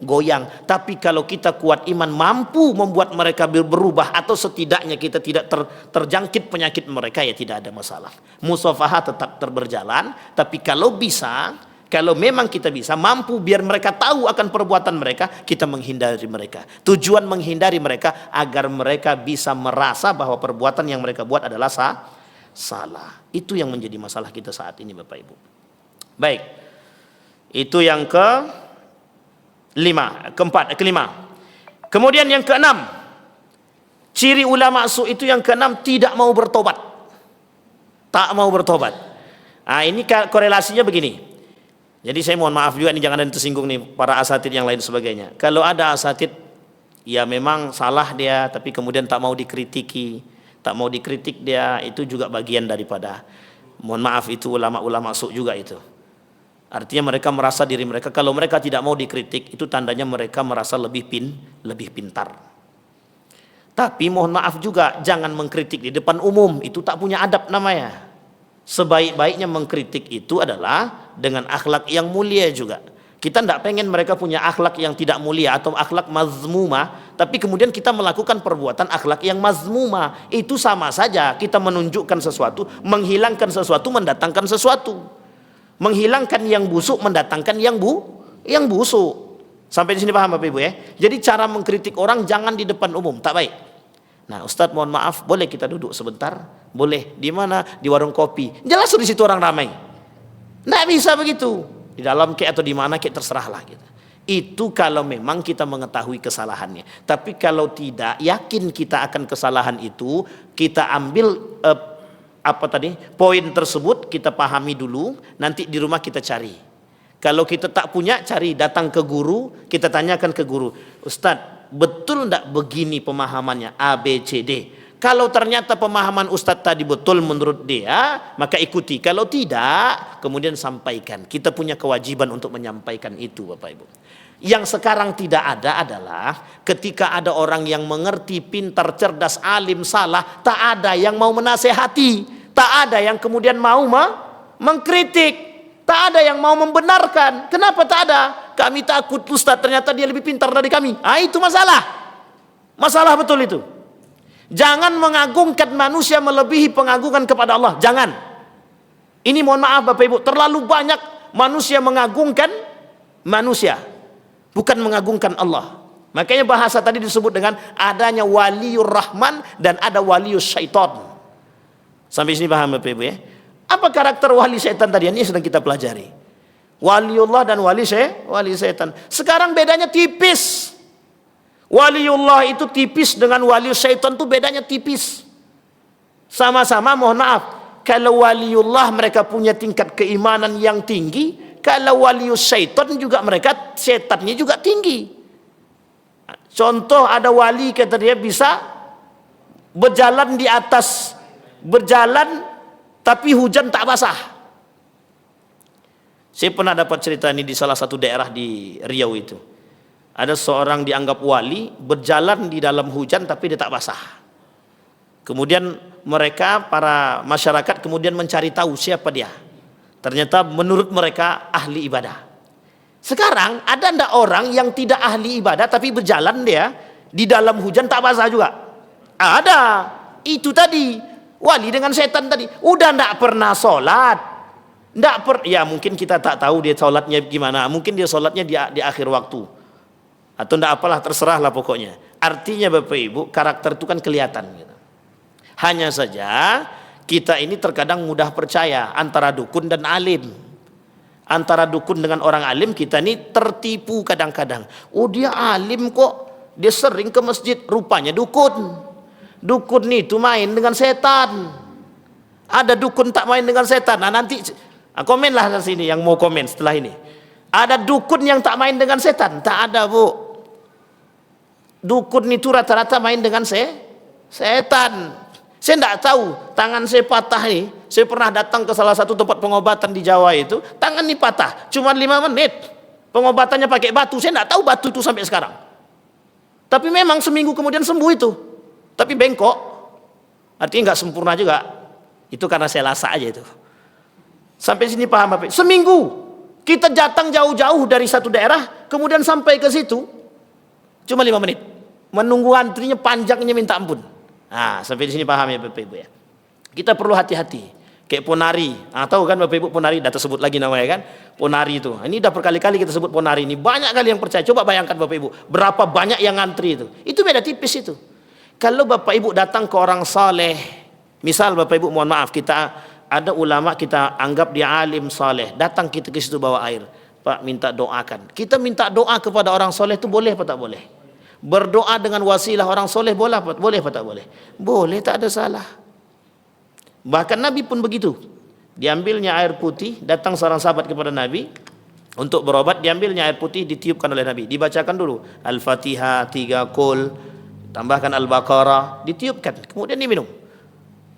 goyang. Tapi kalau kita kuat iman, mampu membuat mereka berubah, atau setidaknya kita tidak terjangkit penyakit mereka, ya tidak ada masalah. Musafahah tetap berjalan. Tapi kalau bisa, kalau memang kita bisa, mampu biar mereka tahu akan perbuatan mereka, kita menghindari mereka. Tujuan menghindari mereka agar mereka bisa merasa bahwa perbuatan yang mereka buat adalah salah. Itu yang menjadi masalah kita saat ini Bapak Ibu. Baik. Itu yang kelima. Kemudian yang keenam, ciri ulama su itu yang keenam, tidak mau bertobat. Tak mau bertobat. Nah, ini korelasinya begini. Jadi saya mohon maaf juga, ini jangan ada yang tersinggung nih para asatid yang lain sebagainya. Kalau ada asatid ya memang salah dia, tapi kemudian tak mau dikritiki, tak mau dikritik dia, itu juga bagian daripada, mohon maaf, itu ulama-ulama su juga itu. Artinya mereka merasa diri mereka, kalau mereka tidak mau dikritik, itu tandanya mereka merasa lebih pintar. Tapi mohon maaf juga, jangan mengkritik di depan umum, itu tak punya adab namanya. Sebaik-baiknya mengkritik itu adalah dengan akhlak yang mulia juga. Kita tidak pengen mereka punya akhlak yang tidak mulia atau akhlak mazmumah, tapi kemudian kita melakukan perbuatan akhlak yang mazmumah. Itu sama saja kita menunjukkan sesuatu, menghilangkan sesuatu, mendatangkan sesuatu. Menghilangkan yang busuk, mendatangkan yang busuk. Sampai di sini paham Bapak Ibu ya? Jadi cara mengkritik orang jangan di depan umum, tak baik. Nah, Ustadz mohon maaf, boleh kita duduk sebentar? Boleh. Di mana? Di warung kopi. Jelas di situ orang ramai. Nggak bisa begitu. Di dalam kayak atau di mana kayak terserahlah gitu. Itu kalau memang kita mengetahui kesalahannya. Tapi kalau tidak, yakin kita akan kesalahan itu, kita ambil poin tersebut, kita pahami dulu, nanti di rumah kita cari. Kalau kita tak punya, cari, datang ke guru, kita tanyakan ke guru, Ustadz, betul enggak begini pemahamannya A, B, C, D? Kalau ternyata pemahaman Ustadz tadi betul menurut dia, maka ikuti. Kalau tidak, kemudian sampaikan. Kita punya kewajiban untuk menyampaikan itu Bapak Ibu. Yang sekarang tidak ada adalah ketika ada orang yang mengerti, pintar, cerdas, alim, salah, tak ada yang mau menasehati, tak ada yang kemudian mau mengkritik, tak ada yang mau membenarkan. Kenapa tak ada? Kami takut Ustadz ternyata dia lebih pintar dari kami. Itu masalah. Masalah betul itu. Jangan mengagungkan manusia melebihi pengagungan kepada Allah. Jangan. Ini mohon maaf Bapak Ibu, terlalu banyak manusia mengagungkan manusia, bukan mengagungkan Allah. Makanya bahasa tadi disebut dengan adanya waliur rahman dan ada walius syaitan. Sampai sini paham Bapak Ibu ya? Apa karakter wali syaitan tadi? Ini sedang kita pelajari. Waliullah dan wali syaitan. Sekarang bedanya tipis. Waliullah itu tipis dengan wali syaitan itu bedanya tipis. Sama-sama mohon maaf, kalau waliullah mereka punya tingkat keimanan yang tinggi, kalau walius syaitan juga mereka setannya juga tinggi. Contoh ada wali kata dia bisa berjalan di atas, berjalan tapi hujan tak basah. Saya pernah dapat cerita ini di salah satu daerah di Riau itu. Ada seorang dianggap wali berjalan di dalam hujan tapi dia tak basah. Kemudian mereka, para masyarakat kemudian mencari tahu siapa dia. Ternyata menurut mereka ahli ibadah. Sekarang ada ndak orang yang tidak ahli ibadah tapi berjalan dia di dalam hujan tak basah juga? Ada. Itu tadi wali dengan setan tadi. Udah ndak pernah sholat, ya mungkin kita tak tahu dia sholatnya gimana. Mungkin dia sholatnya di akhir waktu atau ndak apalah, terserahlah pokoknya. Artinya Bapak Ibu, karakter itu kan kelihatan gitu. Hanya saja kita ini terkadang mudah percaya antara dukun dan alim. Antara dukun dengan orang alim kita ini tertipu kadang-kadang. Oh dia alim kok, dia sering ke masjid, rupanya dukun. Dukun itu main dengan setan. Ada dukun tak main dengan setan. Nah nanti komenlah di sini yang mau komen setelah ini. Ada dukun yang tak main dengan setan? Tak ada, Bu. Dukun itu rata-rata main dengan setan. Saya tidak tahu, tangan saya patah nih. Saya pernah datang ke salah satu tempat pengobatan di Jawa itu, tangan ini patah, cuma 5 menit. Pengobatannya pakai batu, saya tidak tahu batu itu sampai sekarang. Tapi memang seminggu kemudian sembuh itu. Tapi bengkok, artinya nggak sempurna juga. Itu karena saya lasak aja itu. Sampai sini paham Bapak? Seminggu kita datang jauh-jauh dari satu daerah, kemudian sampai ke situ cuma 5 menit. Menunggu antrinya panjangnya minta ampun. Nah, sampai di sini paham ya Bapak Ibu ya. Kita perlu hati-hati. Kayak Ponari. Tahu kan Bapak Ibu Ponari, dah tersebut lagi namanya kan? Ponari itu. Ini dah berkali-kali kita sebut Ponari ini. Banyak kali yang percaya. Coba bayangkan Bapak Ibu, berapa banyak yang ngantri itu. Itu beda tipis itu. Kalau Bapak Ibu datang ke orang saleh, misal Bapak Ibu mohon maaf, kita ada ulama kita anggap dia alim saleh, datang kita ke situ bawa air. Pak minta doakan. Kita minta doa kepada orang saleh itu boleh apa tak boleh? Berdoa dengan wasilah orang soleh boleh apa tak boleh? Boleh, tak ada salah. Bahkan Nabi pun begitu. Diambilnya air putih, datang seorang sahabat kepada Nabi untuk berobat, diambilnya air putih, ditiupkan oleh Nabi, dibacakan dulu Al-Fatihah 3 kul, tambahkan Al-Baqarah, ditiupkan, kemudian diminum.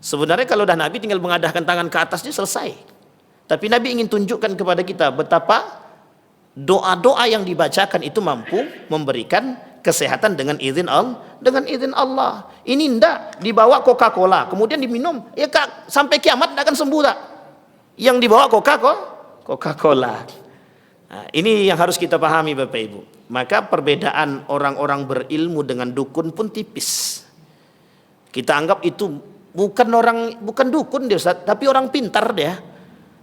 Sebenarnya kalau dah Nabi tinggal mengadahkan tangan ke atas dia selesai. Tapi Nabi ingin tunjukkan kepada kita betapa doa-doa yang dibacakan itu mampu memberikan kesehatan dengan izin Allah. Ini ndak dibawa Coca-Cola kemudian diminum, ya Kak, sampai kiamat ndak akan sembuh tak? Yang dibawa Coca-Cola. Nah, ini yang harus kita pahami Bapak Ibu. Maka perbedaan orang-orang berilmu dengan dukun pun tipis. Kita anggap itu bukan dukun dia Ustaz, tapi orang pintar dia.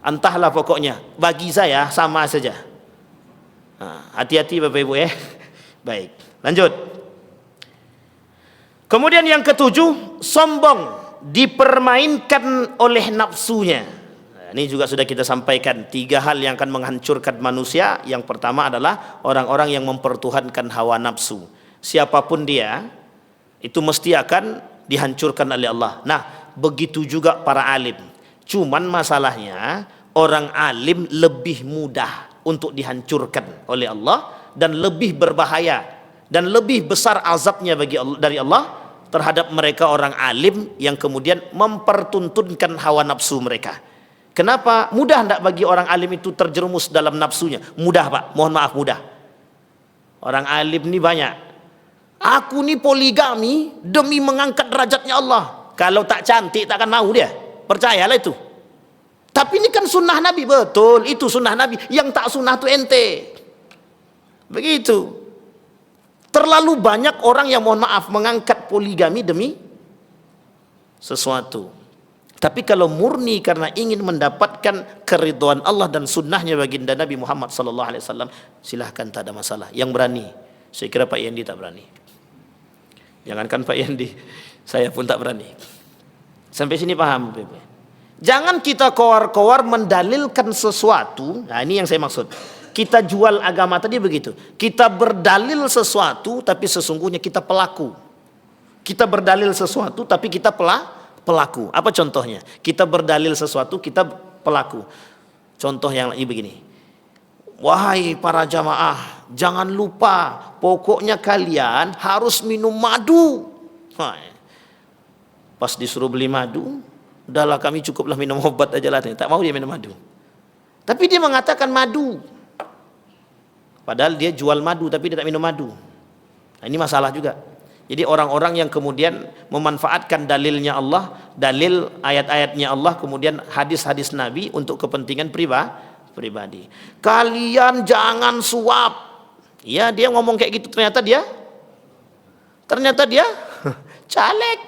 Entahlah pokoknya, bagi saya sama saja. Nah, hati-hati Bapak Ibu ya. Baik, lanjut. Kemudian yang ketujuh, sombong, dipermainkan oleh nafsunya. Nah, ini juga sudah kita sampaikan 3 hal yang akan menghancurkan manusia. Yang pertama adalah orang-orang yang mempertuhankan hawa nafsu. Siapapun dia, itu mesti akan dihancurkan oleh Allah. Nah, begitu juga para alim. Cuman masalahnya orang alim lebih mudah untuk dihancurkan oleh Allah, dan lebih berbahaya dan lebih besar azabnya dari Allah terhadap mereka orang alim yang kemudian mempertuntunkan hawa nafsu mereka. Kenapa? Mudah enggak bagi orang alim itu terjerumus dalam nafsunya? Mudah Pak, mohon maaf mudah. Orang alim ini banyak. Aku ini poligami demi mengangkat derajatnya Allah. Kalau tak cantik tak akan mau dia. Percayalah itu. Tapi ini kan sunnah Nabi, betul. Itu sunnah Nabi. Yang tak sunnah itu ente. Begitu. Terlalu banyak orang yang mohon maaf mengangkat poligami demi sesuatu. Tapi kalau murni karena ingin mendapatkan keridhaan Allah dan sunnahnya baginda Nabi Muhammad SAW, silahkan, tak ada masalah. Yang berani, saya kira Pak Yendi tak berani. Jangankan Pak Yendi, saya pun tak berani. Sampai sini paham? Jangan kita kowar-kowar mendalilkan sesuatu. Nah ini yang saya maksud. Kita jual agama tadi begitu. Kita berdalil sesuatu tapi sesungguhnya kita pelaku. Kita berdalil sesuatu tapi kita pelaku. Apa contohnya? Kita berdalil sesuatu kita pelaku. Contoh yang lagi begini. wahai para jamaah, jangan lupa, pokoknya kalian harus minum madu. Pas disuruh beli madu, udahlah kami cukuplah minum obat aja lah. Tak mau dia minum madu. Tapi dia mengatakan madu. Padahal dia jual madu tapi dia tak minum madu. Nah, ini masalah juga. Jadi orang-orang yang kemudian memanfaatkan dalilnya Allah, dalil ayat-ayatnya Allah, kemudian hadis-hadis Nabi untuk kepentingan pribadi. Kalian jangan suap. Ya, dia ngomong kayak gitu, ternyata dia caleg.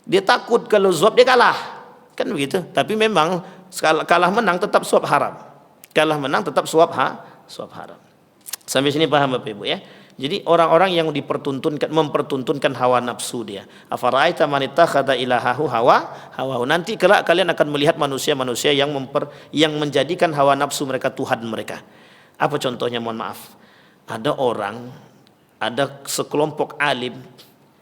Dia takut kalau suap dia kalah. Kan begitu. Tapi memang kalah menang tetap suap haram. Kalah menang tetap suap haram. Sampai sini paham Bapak Ibu ya. Jadi orang-orang yang mempertuntunkan hawa nafsu dia. Afara'aita man ittakhadha ilahahu hawahu. Nanti kelak kalian akan melihat manusia-manusia yang menjadikan hawa nafsu mereka Tuhan mereka. Apa contohnya? Mohon maaf. Ada sekelompok alim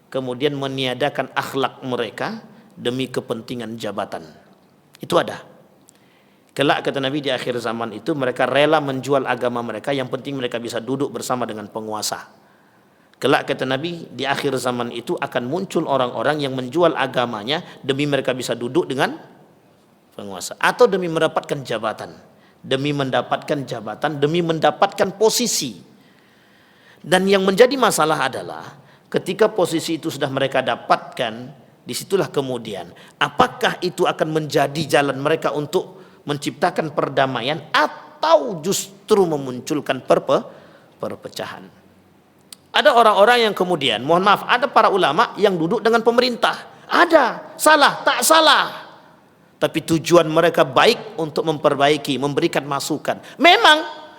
kemudian meniadakan akhlak mereka demi kepentingan jabatan. Itu ada. Kelak kata Nabi di akhir zaman itu mereka rela menjual agama mereka, yang penting mereka bisa duduk bersama dengan penguasa. Kelak kata Nabi di akhir zaman itu akan muncul orang-orang yang menjual agamanya demi mereka bisa duduk dengan penguasa atau demi mendapatkan jabatan, demi mendapatkan posisi. Dan yang menjadi masalah adalah ketika posisi itu sudah mereka dapatkan, disitulah kemudian apakah itu akan menjadi jalan mereka untuk menciptakan perdamaian atau justru memunculkan perpecahan. Ada orang-orang yang kemudian, mohon maaf, ada para ulama yang duduk dengan pemerintah. Ada, salah, tak salah. Tapi tujuan mereka baik untuk memperbaiki, memberikan masukan.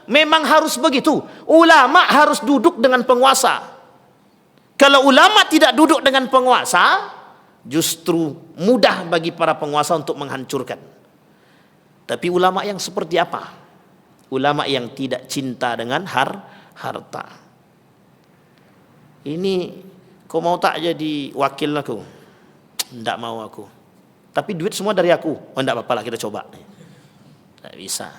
Memang harus begitu. Ulama harus duduk dengan penguasa. Kalau ulama tidak duduk dengan penguasa, justru mudah bagi para penguasa untuk menghancurkan. Tapi ulama yang seperti apa? Ulama yang tidak cinta dengan harta. Ini kau mau tak jadi wakil aku? Tidak mau aku. Tapi duit semua dari aku. Oh tidak apa-apa lah, kita coba. Tidak bisa.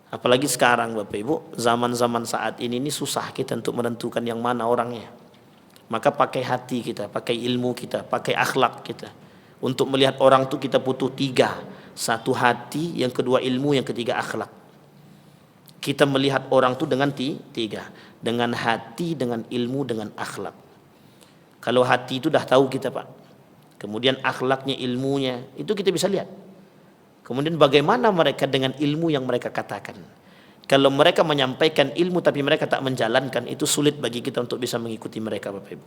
Apalagi sekarang Bapak Ibu, zaman-zaman saat ini susah kita untuk menentukan yang mana orangnya. Maka pakai hati kita, pakai ilmu kita, pakai akhlak kita. Untuk melihat orang itu kita butuh 3. 1 hati, yang kedua ilmu, yang ketiga akhlak. Kita melihat orang itu dengan 3. Dengan hati, dengan ilmu, dengan akhlak. Kalau hati itu dah tahu kita Pak. Kemudian akhlaknya, ilmunya, itu kita bisa lihat. Kemudian bagaimana mereka dengan ilmu yang mereka katakan. Kalau mereka menyampaikan ilmu tapi mereka tak menjalankan, itu sulit bagi kita untuk bisa mengikuti mereka Bapak Ibu.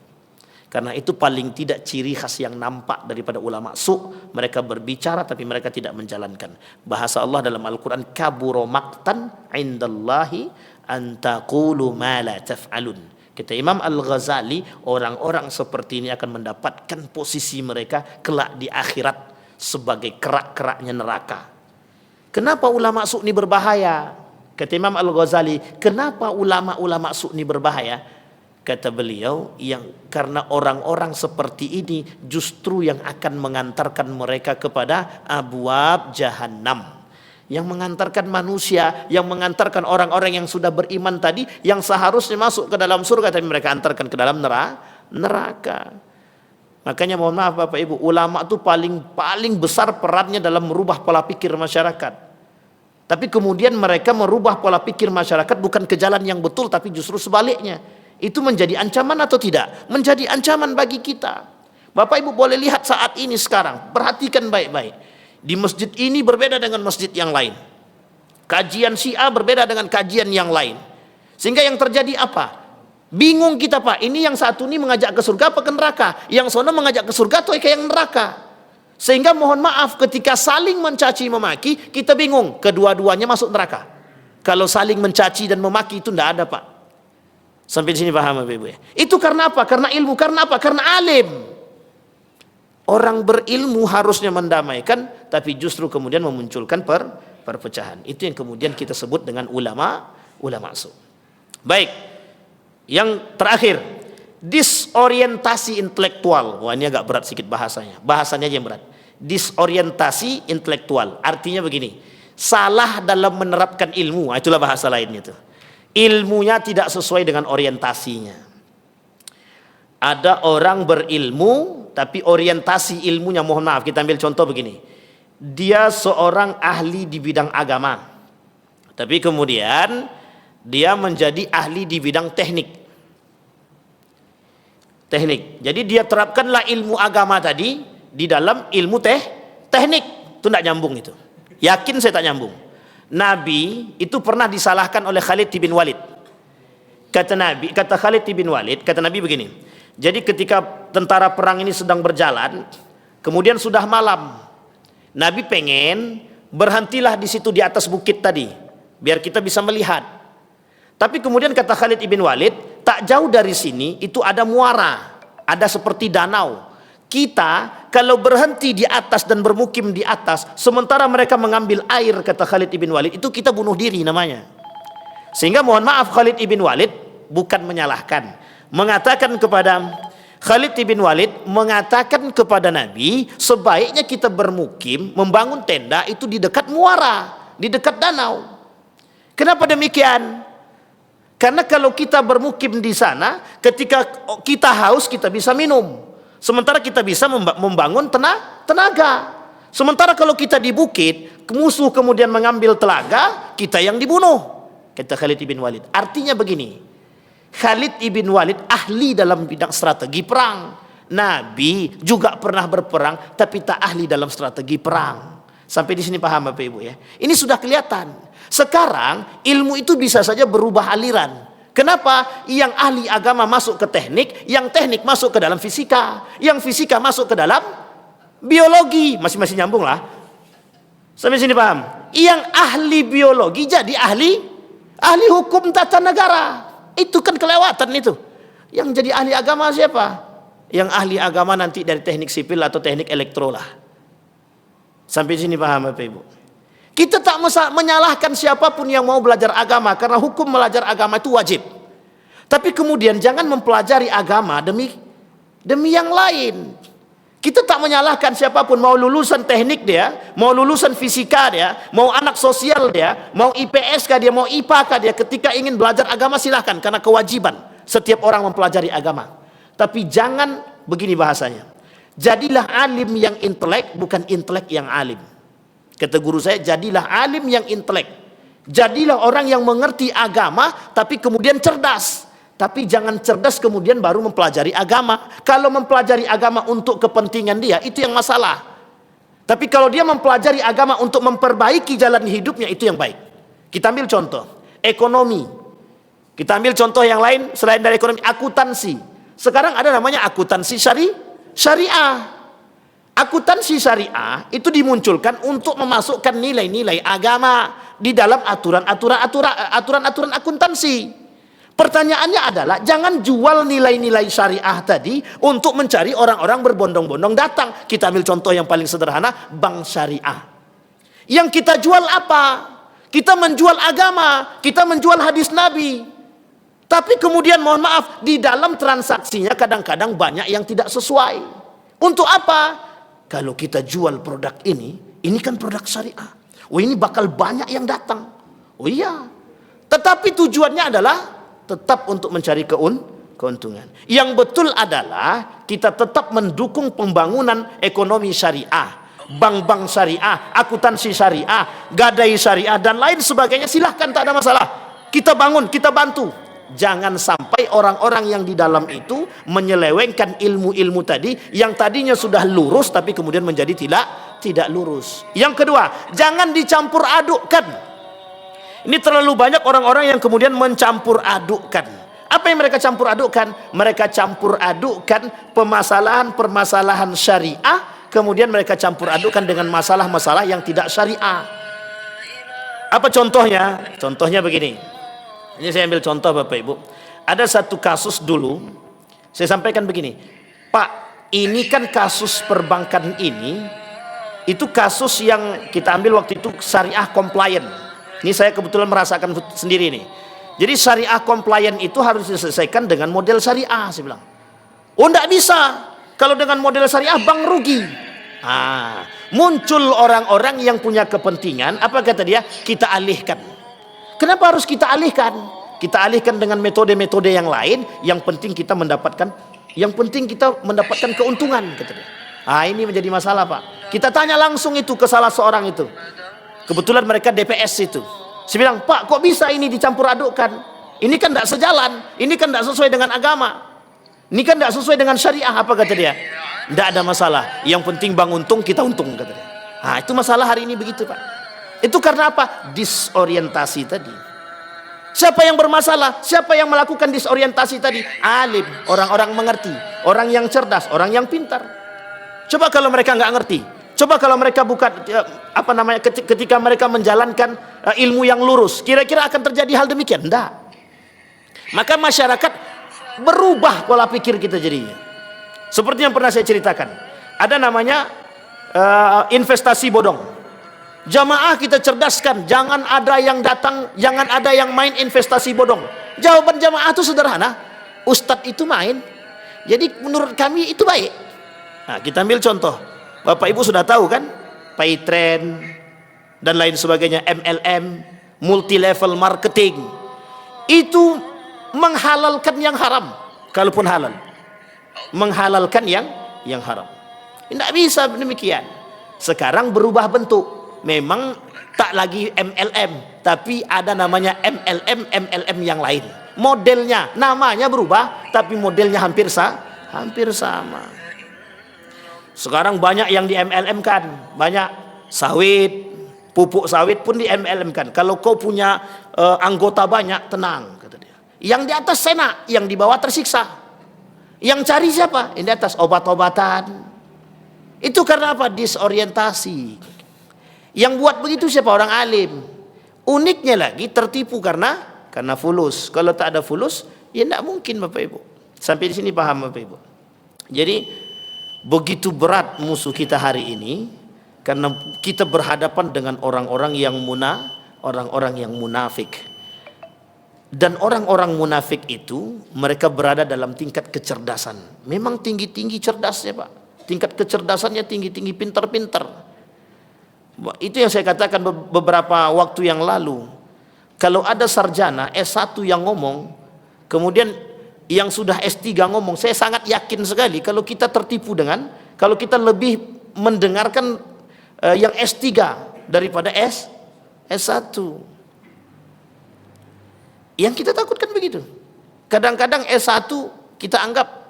Karena itu paling tidak ciri khas yang nampak daripada ulama mereka berbicara tapi mereka tidak menjalankan. Bahasa Allah dalam Al-Quran, kabura maqtan indallahi an taqulu ma la taf'alun. Kata Imam Al-Ghazali, orang-orang seperti ini akan mendapatkan posisi mereka kelak di akhirat sebagai kerak-keraknya neraka. Kenapa ulama ini berbahaya? Kata Imam Al-Ghazali, kenapa ulama-ulama ini berbahaya? Kata beliau, karena orang-orang seperti ini justru yang akan mengantarkan mereka kepada abwab jahannam. Yang mengantarkan manusia, yang mengantarkan orang-orang yang sudah beriman tadi, yang seharusnya masuk ke dalam surga, tapi mereka antarkan ke dalam neraka. Makanya mohon maaf Bapak Ibu, ulama itu paling besar perannya dalam merubah pola pikir masyarakat. Tapi kemudian mereka merubah pola pikir masyarakat bukan ke jalan yang betul, tapi justru sebaliknya. Itu menjadi ancaman atau tidak? Menjadi ancaman bagi kita. Bapak Ibu boleh lihat saat ini sekarang, perhatikan baik-baik. Di masjid ini berbeda dengan masjid yang lain. Kajian Syiah berbeda dengan kajian yang lain. Sehingga yang terjadi apa? Bingung kita Pak, ini yang satu ini mengajak ke surga apa ke neraka? Yang sono mengajak ke surga atau ke yang neraka? Sehingga mohon maaf ketika saling mencaci memaki, kita bingung, kedua-duanya masuk neraka. Kalau saling mencaci dan memaki itu tidak ada Pak. Sampai di sini paham Bapak Ibu ya? Itu karena apa? Karena ilmu. Karena apa? Karena alim. Orang berilmu harusnya mendamaikan, tapi justru kemudian memunculkan perpecahan. Itu yang kemudian kita sebut dengan ulama su. Baik. Yang terakhir, disorientasi intelektual. Wah, ini agak berat sedikit bahasanya. Bahasanya aja yang berat. Disorientasi intelektual. Artinya begini. salah dalam menerapkan ilmu. Itulah bahasa lainnya itu. Ilmunya tidak sesuai dengan orientasinya. Ada orang berilmu tapi orientasi ilmunya, mohon maaf, kita ambil contoh begini. Dia seorang ahli di bidang agama, tapi kemudian dia menjadi ahli di bidang teknik. Jadi dia terapkanlah ilmu agama tadi di dalam ilmu teknik. Itu tidak nyambung itu. Yakin saya tak nyambung. Nabi itu pernah disalahkan oleh Khalid bin Walid. Kata Khalid bin Walid, kata Nabi begini. Jadi ketika tentara perang ini sedang berjalan, kemudian sudah malam. Nabi pengen berhentilah di situ di atas bukit tadi, biar kita bisa melihat. Tapi kemudian kata Khalid bin Walid, tak jauh dari sini itu ada muara, ada seperti danau. Kita kalau berhenti di atas dan bermukim di atas, sementara mereka mengambil air, kata Khalid bin Walid, itu kita bunuh diri namanya. Sehingga mohon maaf, Khalid bin Walid bukan menyalahkan, mengatakan kepada Khalid bin Walid mengatakan kepada Nabi, sebaiknya kita bermukim, membangun tenda itu di dekat muara, di dekat danau. Kenapa demikian? Karena kalau kita bermukim di sana, ketika kita haus kita bisa minum. Sementara kita bisa membangun tenaga. Sementara kalau kita di bukit, musuh kemudian mengambil telaga, kita yang dibunuh, kata Khalid bin Walid. Artinya begini, Khalid bin Walid ahli dalam bidang strategi perang. Nabi juga pernah berperang, tapi tak ahli dalam strategi perang. Sampai di sini paham Bapak Ibu ya? Ini sudah kelihatan. Sekarang ilmu itu bisa saja berubah aliran. Kenapa? Yang ahli agama masuk ke teknik, yang teknik masuk ke dalam fisika, yang fisika masuk ke dalam biologi. Masing-masing nyambung lah. Sampai sini paham? Yang ahli biologi jadi ahli hukum tata negara. Itu kan kelewatan itu. Yang jadi ahli agama siapa? Yang ahli agama nanti dari teknik sipil atau teknik elektro lah. Sampai sini paham Bapak Ibu? Kita tak menyalahkan siapapun yang mau belajar agama, karena hukum belajar agama itu wajib. Tapi kemudian jangan mempelajari agama demi yang lain. Kita tak menyalahkan siapapun, mau lulusan teknik dia, mau lulusan fisika dia, mau anak sosial dia, mau IPS kah dia, mau IPA kah dia, ketika ingin belajar agama silahkan, karena kewajiban setiap orang mempelajari agama. Tapi jangan begini bahasanya, jadilah alim yang intelek, bukan intelek yang alim. Kata guru saya, jadilah alim yang intelek. Jadilah orang yang mengerti agama, tapi kemudian cerdas. Tapi jangan cerdas kemudian baru mempelajari agama. Kalau mempelajari agama untuk kepentingan dia, itu yang masalah. Tapi kalau dia mempelajari agama untuk memperbaiki jalan hidupnya, itu yang baik. Kita ambil contoh, ekonomi. Kita ambil contoh yang lain selain dari ekonomi, akuntansi. Sekarang ada namanya akuntansi syariah. Akuntansi syariah itu dimunculkan untuk memasukkan nilai-nilai agama di dalam aturan-aturan akuntansi. Pertanyaannya adalah, jangan jual nilai-nilai syariah tadi untuk mencari orang-orang berbondong-bondong datang. Kita ambil contoh yang paling sederhana, bank syariah. Yang kita jual apa? Kita menjual agama, kita menjual hadis Nabi. Tapi kemudian mohon maaf, di dalam transaksinya kadang-kadang banyak yang tidak sesuai. Untuk apa? Kalau kita jual produk ini kan produk syariah. Oh, ini bakal banyak yang datang. Oh iya. Tetapi tujuannya adalah tetap untuk mencari keuntungan. Yang betul adalah kita tetap mendukung pembangunan ekonomi syariah, bank-bank syariah, akuntansi syariah, gadai syariah dan lain sebagainya. Silahkan, tak ada masalah. Kita bangun, kita bantu. Jangan sampai orang-orang yang di dalam itu menyelewengkan ilmu-ilmu tadi yang tadinya sudah lurus tapi kemudian menjadi tidak lurus. Yang kedua, jangan dicampur adukkan. Ini terlalu banyak orang-orang yang kemudian mencampur adukkan. Apa yang mereka campur adukkan? Mereka campur adukkan permasalahan syariah, kemudian mereka campur adukkan dengan masalah-masalah yang tidak syariah. Apa contohnya? Contohnya begini. Ini saya ambil contoh Bapak Ibu. Ada satu kasus dulu, saya sampaikan begini, Pak, ini kan kasus perbankan ini, itu kasus yang kita ambil waktu itu syariah compliant. Ini saya kebetulan merasakan sendiri nih. Jadi syariah compliant itu harus diselesaikan dengan model syariah, saya bilang. Oh, enggak bisa. Kalau dengan model syariah bank rugi. Muncul orang-orang yang punya kepentingan, apa kata dia? Kita alihkan. Kenapa harus kita alihkan? Kita alihkan dengan metode-metode yang lain, yang penting kita mendapatkan keuntungan, kata dia. Ini menjadi masalah, Pak. Kita tanya langsung itu ke salah seorang itu. Kebetulan mereka DPS itu. Saya bilang, Pak, kok bisa ini dicampur adukkan? Ini kan tidak sejalan, ini kan tidak sesuai dengan agama, ini kan tidak sesuai dengan syariah. Apa kata dia? Tidak ada masalah, yang penting bang untung, kita untung, kata dia. Itu masalah hari ini begitu, Pak. Itu karena apa? Disorientasi tadi. Siapa yang bermasalah? Siapa yang melakukan disorientasi tadi? Alim, orang-orang mengerti, orang yang cerdas, orang yang pintar. Coba kalau mereka nggak ngerti, coba kalau mereka bukan ketika mereka menjalankan ilmu yang lurus, kira-kira akan terjadi hal demikian? Enggak. Maka masyarakat berubah pola pikir kita jadinya. Seperti yang pernah saya ceritakan, ada namanya investasi bodong. Jamaah kita cerdaskan, jangan ada yang datang, jangan ada yang main investasi bodong. Jawaban jamaah itu sederhana, Ustadz itu main, jadi menurut kami itu baik. Kita ambil contoh, Bapak Ibu sudah tahu kan, paytrend dan lain sebagainya, MLM, multi level marketing, itu menghalalkan yang haram, kalaupun halal, menghalalkan yang haram. Tidak bisa demikian. Sekarang berubah bentuk. Memang tak lagi MLM, tapi ada namanya MLM yang lain. Modelnya, namanya berubah, tapi modelnya hampir sama. Sekarang banyak yang di MLM kan, banyak sawit, pupuk sawit pun di MLM kan. Kalau kau punya anggota banyak, tenang, kata dia. Yang di atas enak, yang di bawah tersiksa. Yang cari siapa? Yang di atas obat-obatan. Itu karena apa? Disorientasi. Yang buat begitu siapa? Orang alim. Uniknya lagi tertipu karena fulus. Kalau tak ada fulus, ya tidak mungkin, Bapak Ibu. Sampai di sini paham, Bapak Ibu? Jadi begitu berat musuh kita hari ini, karena kita berhadapan dengan orang-orang yang munafik. Dan orang-orang munafik itu mereka berada dalam tingkat kecerdasan. Memang tinggi-tinggi cerdasnya, Pak. Tingkat kecerdasannya tinggi-tinggi, pintar-pintar. Itu yang saya katakan beberapa waktu yang lalu. Kalau ada sarjana S1 yang ngomong, kemudian yang sudah S3 ngomong, saya sangat yakin sekali kalau kita tertipu kalau kita lebih mendengarkan yang S3 daripada S1. Yang kita takutkan begitu. Kadang-kadang S1 kita anggap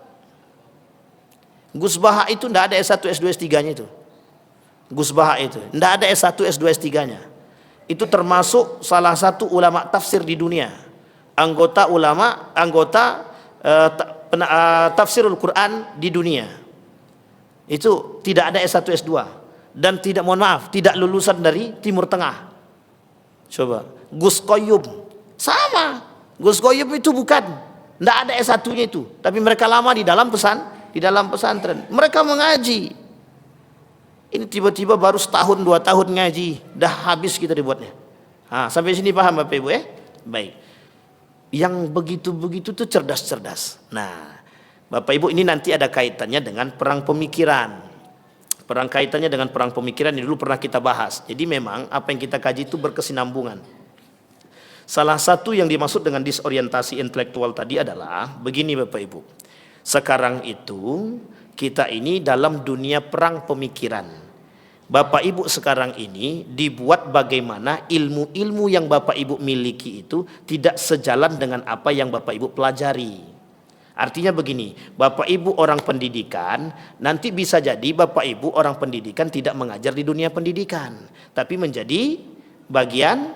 Gus Baha itu tidak ada S1, S2, S3-nya itu. Gus Baha itu tidak ada S1, S2, S3-nya. Itu termasuk salah satu ulama tafsir di dunia, anggota tafsirul Quran di dunia. Itu tidak ada S1, S2 dan tidak lulusan dari Timur Tengah. Coba Gus Qayyum sama. Gus Qayyum itu bukan, tidak ada S1-nya itu, tapi mereka lama di dalam pesantren. Mereka mengaji. Ini tiba-tiba baru setahun 2 tahun ngaji, dah habis kita dibuatnya. Sampai sini paham, Bapak Ibu ya? Baik. Yang begitu-begitu tuh cerdas-cerdas. Nah, Bapak Ibu, ini nanti ada kaitannya dengan perang pemikiran. Kaitannya dengan perang pemikiran ini dulu pernah kita bahas. Jadi memang apa yang kita kaji itu berkesinambungan. Salah satu yang dimaksud dengan disorientasi intelektual tadi adalah begini, Bapak Ibu. Sekarang itu kita ini dalam dunia perang pemikiran. Bapak Ibu sekarang ini dibuat bagaimana ilmu-ilmu yang Bapak Ibu miliki itu tidak sejalan dengan apa yang Bapak Ibu pelajari. Artinya begini, Bapak Ibu orang pendidikan, nanti bisa jadi Bapak Ibu orang pendidikan tidak mengajar di dunia pendidikan, tapi menjadi bagian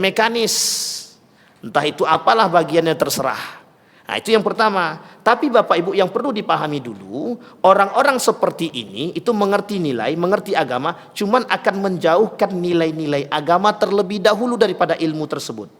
mekanis. Entah itu apalah bagiannya, terserah. Nah, itu yang pertama. Tapi Bapak Ibu yang perlu dipahami dulu, orang-orang seperti ini itu mengerti nilai, mengerti agama, cuman akan menjauhkan nilai-nilai agama terlebih dahulu daripada ilmu tersebut.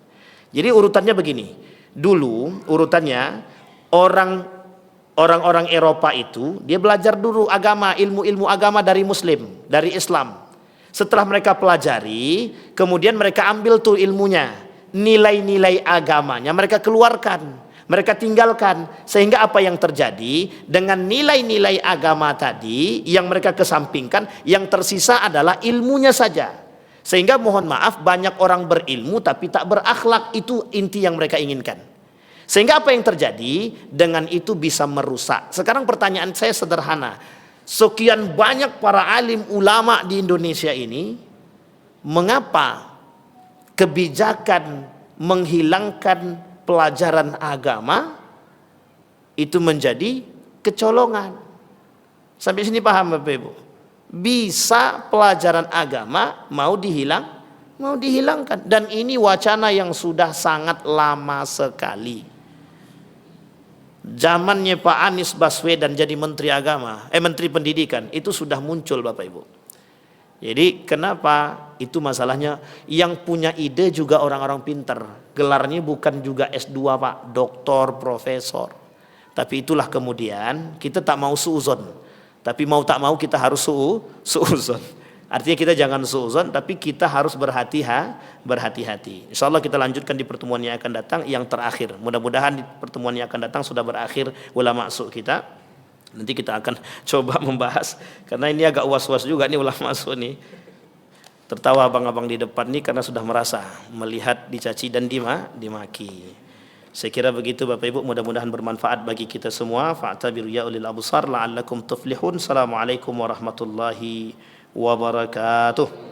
Jadi urutannya begini. Dulu urutannya orang-orang Eropa itu dia belajar dulu agama, ilmu-ilmu agama dari Muslim, dari Islam. Setelah mereka pelajari, kemudian mereka ambil tuh ilmunya, nilai-nilai agamanya mereka keluarkan. mereka tinggalkan. Sehingga apa yang terjadi dengan nilai-nilai agama tadi yang mereka kesampingkan, yang tersisa adalah ilmunya saja. Sehingga mohon maaf, banyak orang berilmu tapi tak berakhlak. Itu inti yang mereka inginkan. Sehingga apa yang terjadi dengan itu bisa merusak. Sekarang pertanyaan saya sederhana. Sekian banyak para alim ulama di Indonesia ini, mengapa kebijakan menghilangkan pelajaran agama itu menjadi kecolongan? Sampai sini paham Bapak Ibu? Bisa pelajaran agama mau dihilangkan, dan ini wacana yang sudah sangat lama sekali. Zamannya Pak Anies Baswedan jadi Menteri Menteri Pendidikan itu sudah muncul Bapak Ibu. Jadi kenapa? Itu masalahnya, yang punya ide juga orang-orang pintar. Gelarnya bukan juga S2 Pak, doktor, profesor. Tapi itulah kemudian kita tak mau suuzon. Tapi mau tak mau kita harus suuzon. Artinya kita jangan suuzon, tapi kita harus berhati-hati. Insya Allah kita lanjutkan di pertemuan yang akan datang, yang terakhir. Mudah-mudahan di pertemuan yang akan datang sudah berakhir ulama su kita. Nanti kita akan coba membahas, karena ini agak was-was juga nih ulama su nih. Tertawa abang-abang di depan nih karena sudah merasa melihat dicaci dan dimaki. Saya kira begitu Bapak Ibu, mudah-mudahan bermanfaat bagi kita semua. Fa'tabiru ya ulil absar la'allakum tuflihun. Assalamualaikum warahmatullahi wabarakatuh.